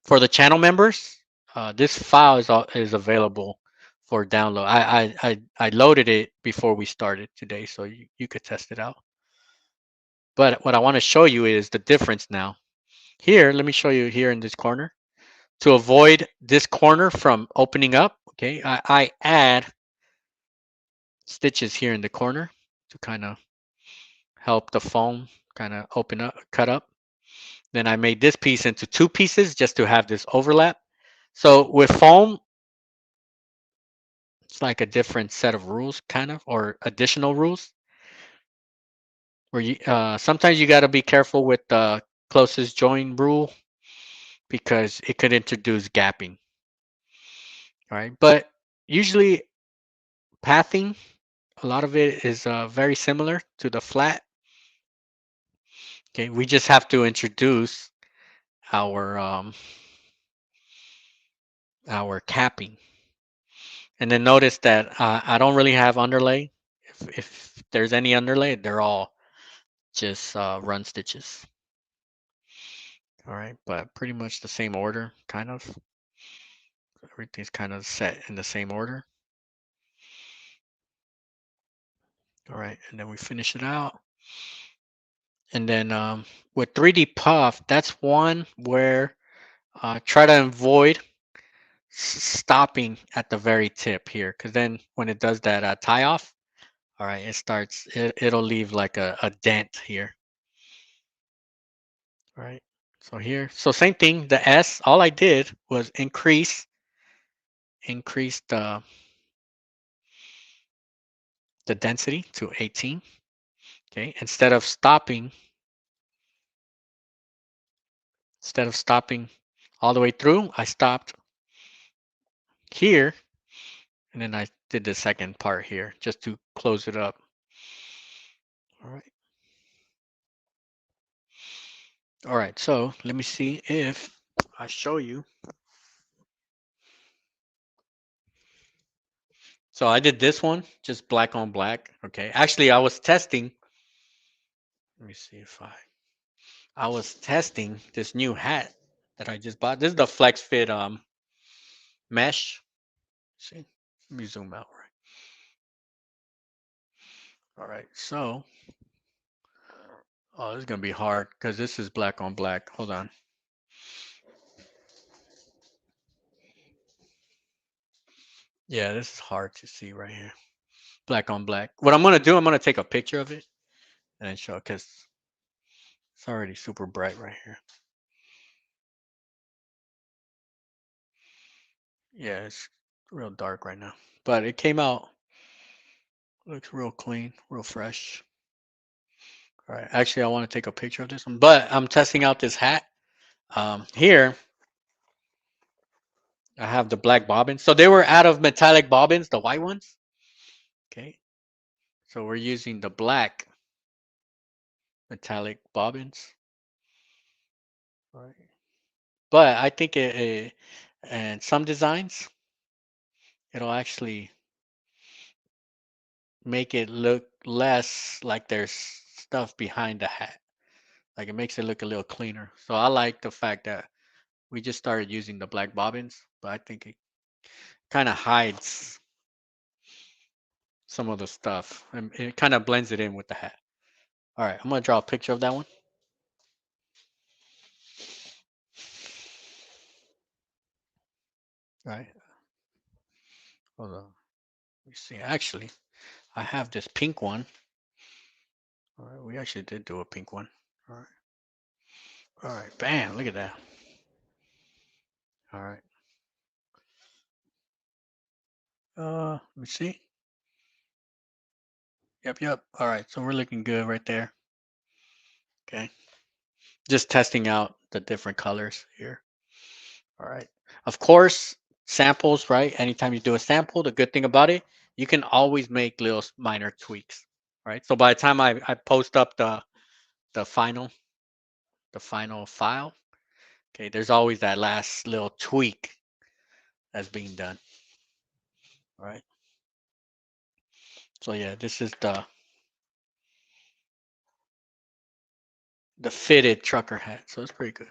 for the channel members, this file is available for download. I loaded it before we started today, so you could test it out. But what I want to show you is the difference now. Here, let me show you here in this corner. To avoid this corner from opening up, okay, I add stitches here in the corner to kind of help the foam kind of open up, cut up. Then I made this piece into two pieces just to have this overlap. So with foam, it's like a different set of rules, kind of, or additional rules. Where you sometimes you got to be careful with the closest join rule because it could introduce gapping. All right, but usually pathing, a lot of it is very similar to the flat. Okay, we just have to introduce our capping, and then notice that I don't really have underlay. If there's any underlay, they're all just run stitches. All right, but pretty much the same order, kind of. Everything's kind of set in the same order. All right, and then we finish it out. And then with 3D Puff, that's one where try to avoid stopping at the very tip here, because then when it does that tie off, all right, it'll leave like a dent here. All right, so here, so same thing, the S, all I did was increase the density to 18. Okay, instead of stopping all the way through, I stopped here, and then I did the second part here just to close it up. All right. All right, so let me see if I show you. So I did this one, just black on black. Okay, actually I was testing. Let me see if I was testing this new hat that I just bought. This is the Flex Fit mesh. See, let me zoom out. Right. All right. So, oh, this is gonna be hard because this is black on black. Hold on. Yeah, this is hard to see right here. Black on black. What I'm gonna do, I'm gonna take a picture of it and then show because it's already super bright right here. Yeah, it's real dark right now, but it came out. Looks real clean, real fresh. All right. Actually, I want to take a picture of this one, but I'm testing out this hat. Here I have the black bobbins. So they were out of metallic bobbins, the white ones. Okay. So we're using the black metallic bobbins. All right. But I think and some designs, it'll actually make it look less like there's stuff behind the hat. Like it makes it look a little cleaner. So I like the fact that we just started using the black bobbins, but I think it kind of hides some of the stuff and it kind of blends it in with the hat. All right, I'm gonna draw a picture of that one. All right, hold on. Let me see. Actually, I have this pink one. All right, we actually did do a pink one. All right, bam! Look at that. All right. Let me see. Yep. All right, so we're looking good right there. Okay, just testing out the different colors here. All right. Of course, samples, right? Anytime you do a sample, the good thing about it, you can always make little minor tweaks, right? So by the time I post up the final the final file, okay, there's always that last little tweak that's being done. All right. So yeah, this is the fitted trucker hat. So it's pretty good.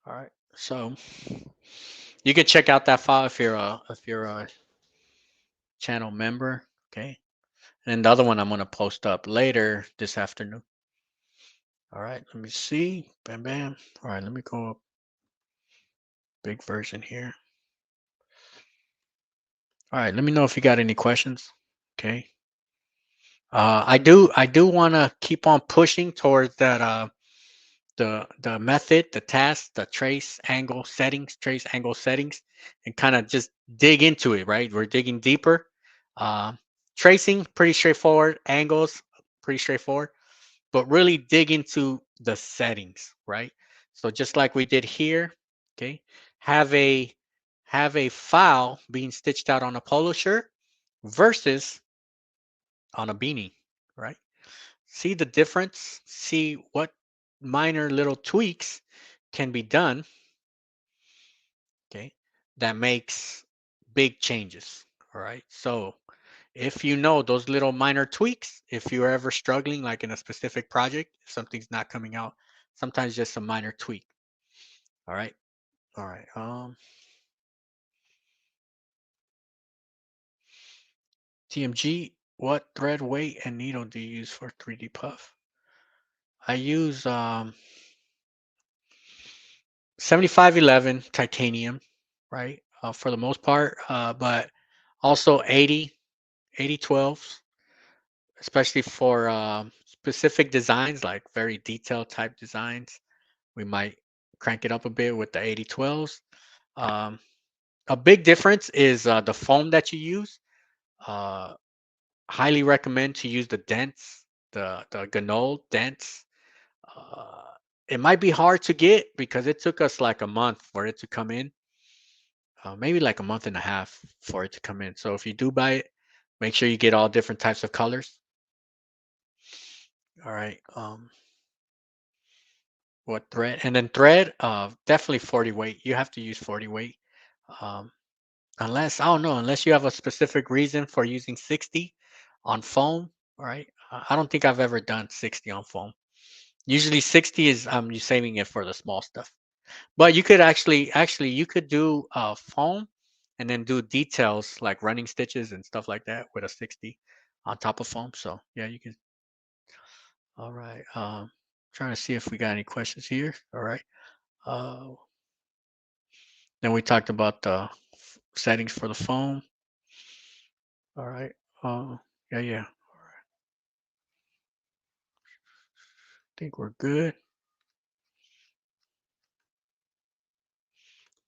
All right. So you can check out that file if you're a channel member. Okay. And the other one I'm gonna post up later this afternoon. All right, let me see. Bam, bam. All right, let me go up big version here. All right, let me know if you got any questions. Okay. I do want to keep on pushing towards that the method, the task, the trace angle settings, and kind of just dig into it. Right, we're digging deeper. Uh, Tracing pretty straightforward. Angles pretty straightforward. But really dig into the settings, right? So just like we did here, okay, have a have a file being stitched out on a polo shirt versus on a beanie, right? See the difference, see what minor little tweaks can be done, okay, that makes big changes, all right? So if you know those little minor tweaks, if you're ever struggling like in a specific project, if something's not coming out, sometimes just a minor tweak. All right. All right. TMG, what thread weight and needle do you use for 3D puff? I use 7511 titanium, right? For the most part, but also 8012, especially for specific designs like very detailed type designs. We might crank it up a bit with the 8012s. Um, a big difference is the foam that you use. Uh, Highly recommend to use the dense, the Ganol dense. Uh, it might be hard to get because it took us like a month for it to come in. Maybe like a month and a half for it to come in. So if you do buy it, make sure you get all different types of colors. All right. What thread? And then thread, definitely 40 weight. You have to use 40 weight. Um, Unless, I don't know, unless you have a specific reason for using 60 on foam, all right? I don't think I've ever done 60 on foam. Usually 60 is you saving it for the small stuff. But you could actually you could do foam and then do details like running stitches and stuff like that with a 60 on top of foam. So yeah, you can. All right. Trying to see if we got any questions here. All right. Uh, then we talked about the settings for the foam. All right. Yeah, yeah. Think we're good.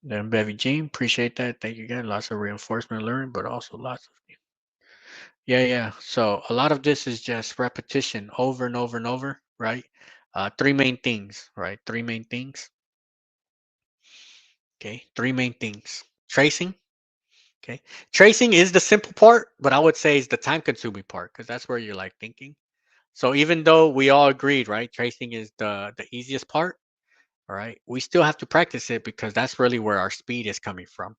Then Bevy Jean, appreciate that. Thank you again. Lots of reinforcement learning, but also lots of yeah, yeah. So a lot of this is just repetition over and over and over, right? Three main things, right? Three main things. Okay, three main things. Tracing. Okay, tracing is the simple part, but I would say is the time-consuming part because that's where you're like thinking. So even though we all agreed, right, tracing is the easiest part. All right, we still have to practice it because that's really where our speed is coming from.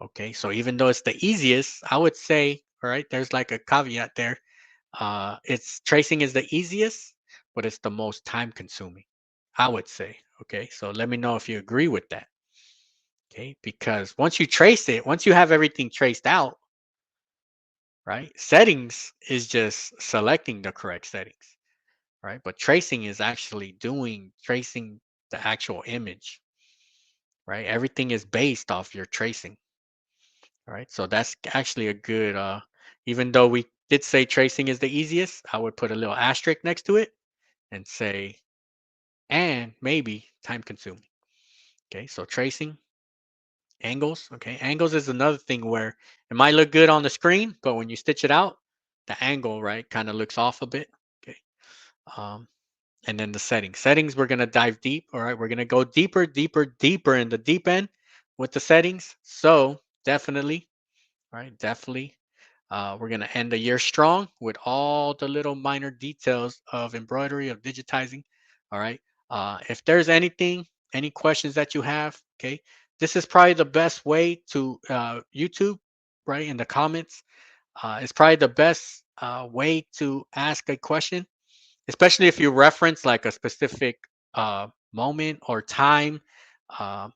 Okay, so even though it's the easiest, I would say, all right, there's like a caveat there. It's tracing is the easiest, but it's the most time consuming, I would say. Okay, so let me know if you agree with that. Okay, because once you trace it, once you have everything traced out, right, settings is just selecting the correct settings, right? But tracing is actually doing tracing the actual image, right? Everything is based off your tracing. All right, so that's actually a good, even though we did say tracing is the easiest, I would put a little asterisk next to it and say, and maybe time consuming. Okay, so tracing, angles. Okay, angles is another thing where it might look good on the screen, but when you stitch it out, the angle, right, kind of looks off a bit. Okay, um, and then the settings. Settings, we're going to dive deep. All right, we're going to go deeper, deeper, deeper in the deep end with the settings. So definitely, right, definitely. We're going to end the year strong with all the little minor details of embroidery, of digitizing. All right. If there's anything, any questions that you have, okay, this is probably the best way to YouTube, right, in the comments. It's probably the best way to ask a question, especially if you reference like a specific moment or time. Uh,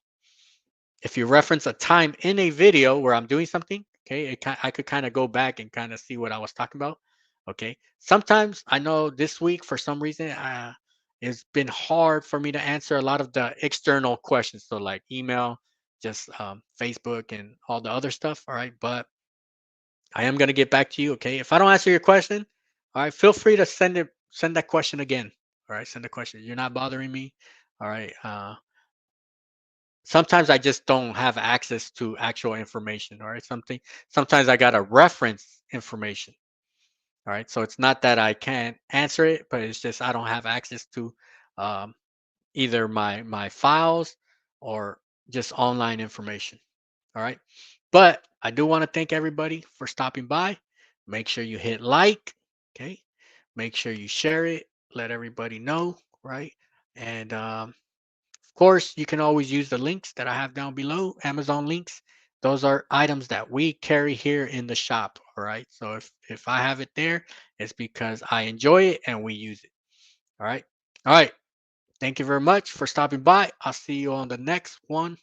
if you reference a time in a video where I'm doing something, okay, I could kind of go back and kind of see what I was talking about. Okay. Sometimes I know this week for some reason it's been hard for me to answer a lot of the external questions. So like email, just Facebook and all the other stuff. All right. But I am gonna get back to you. Okay. If I don't answer your question, all right, feel free to send that question again. All right, send the question. You're not bothering me. All right. Sometimes I just don't have access to actual information. All right. Sometimes I gotta reference information. All right. So it's not that I can't answer it, but it's just I don't have access to um, either my files or just online information. All right. But I do want to thank everybody for stopping by. Make sure you hit like. Okay. Make sure you share it. Let everybody know. Right. And of course, you can always use the links that I have down below, Amazon links. Those are items that we carry here in the shop. All right. So if I have it there, it's because I enjoy it and we use it. All right. All right. Thank you very much for stopping by. I'll see you on the next one.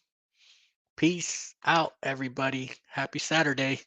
Peace out, everybody. Happy Saturday.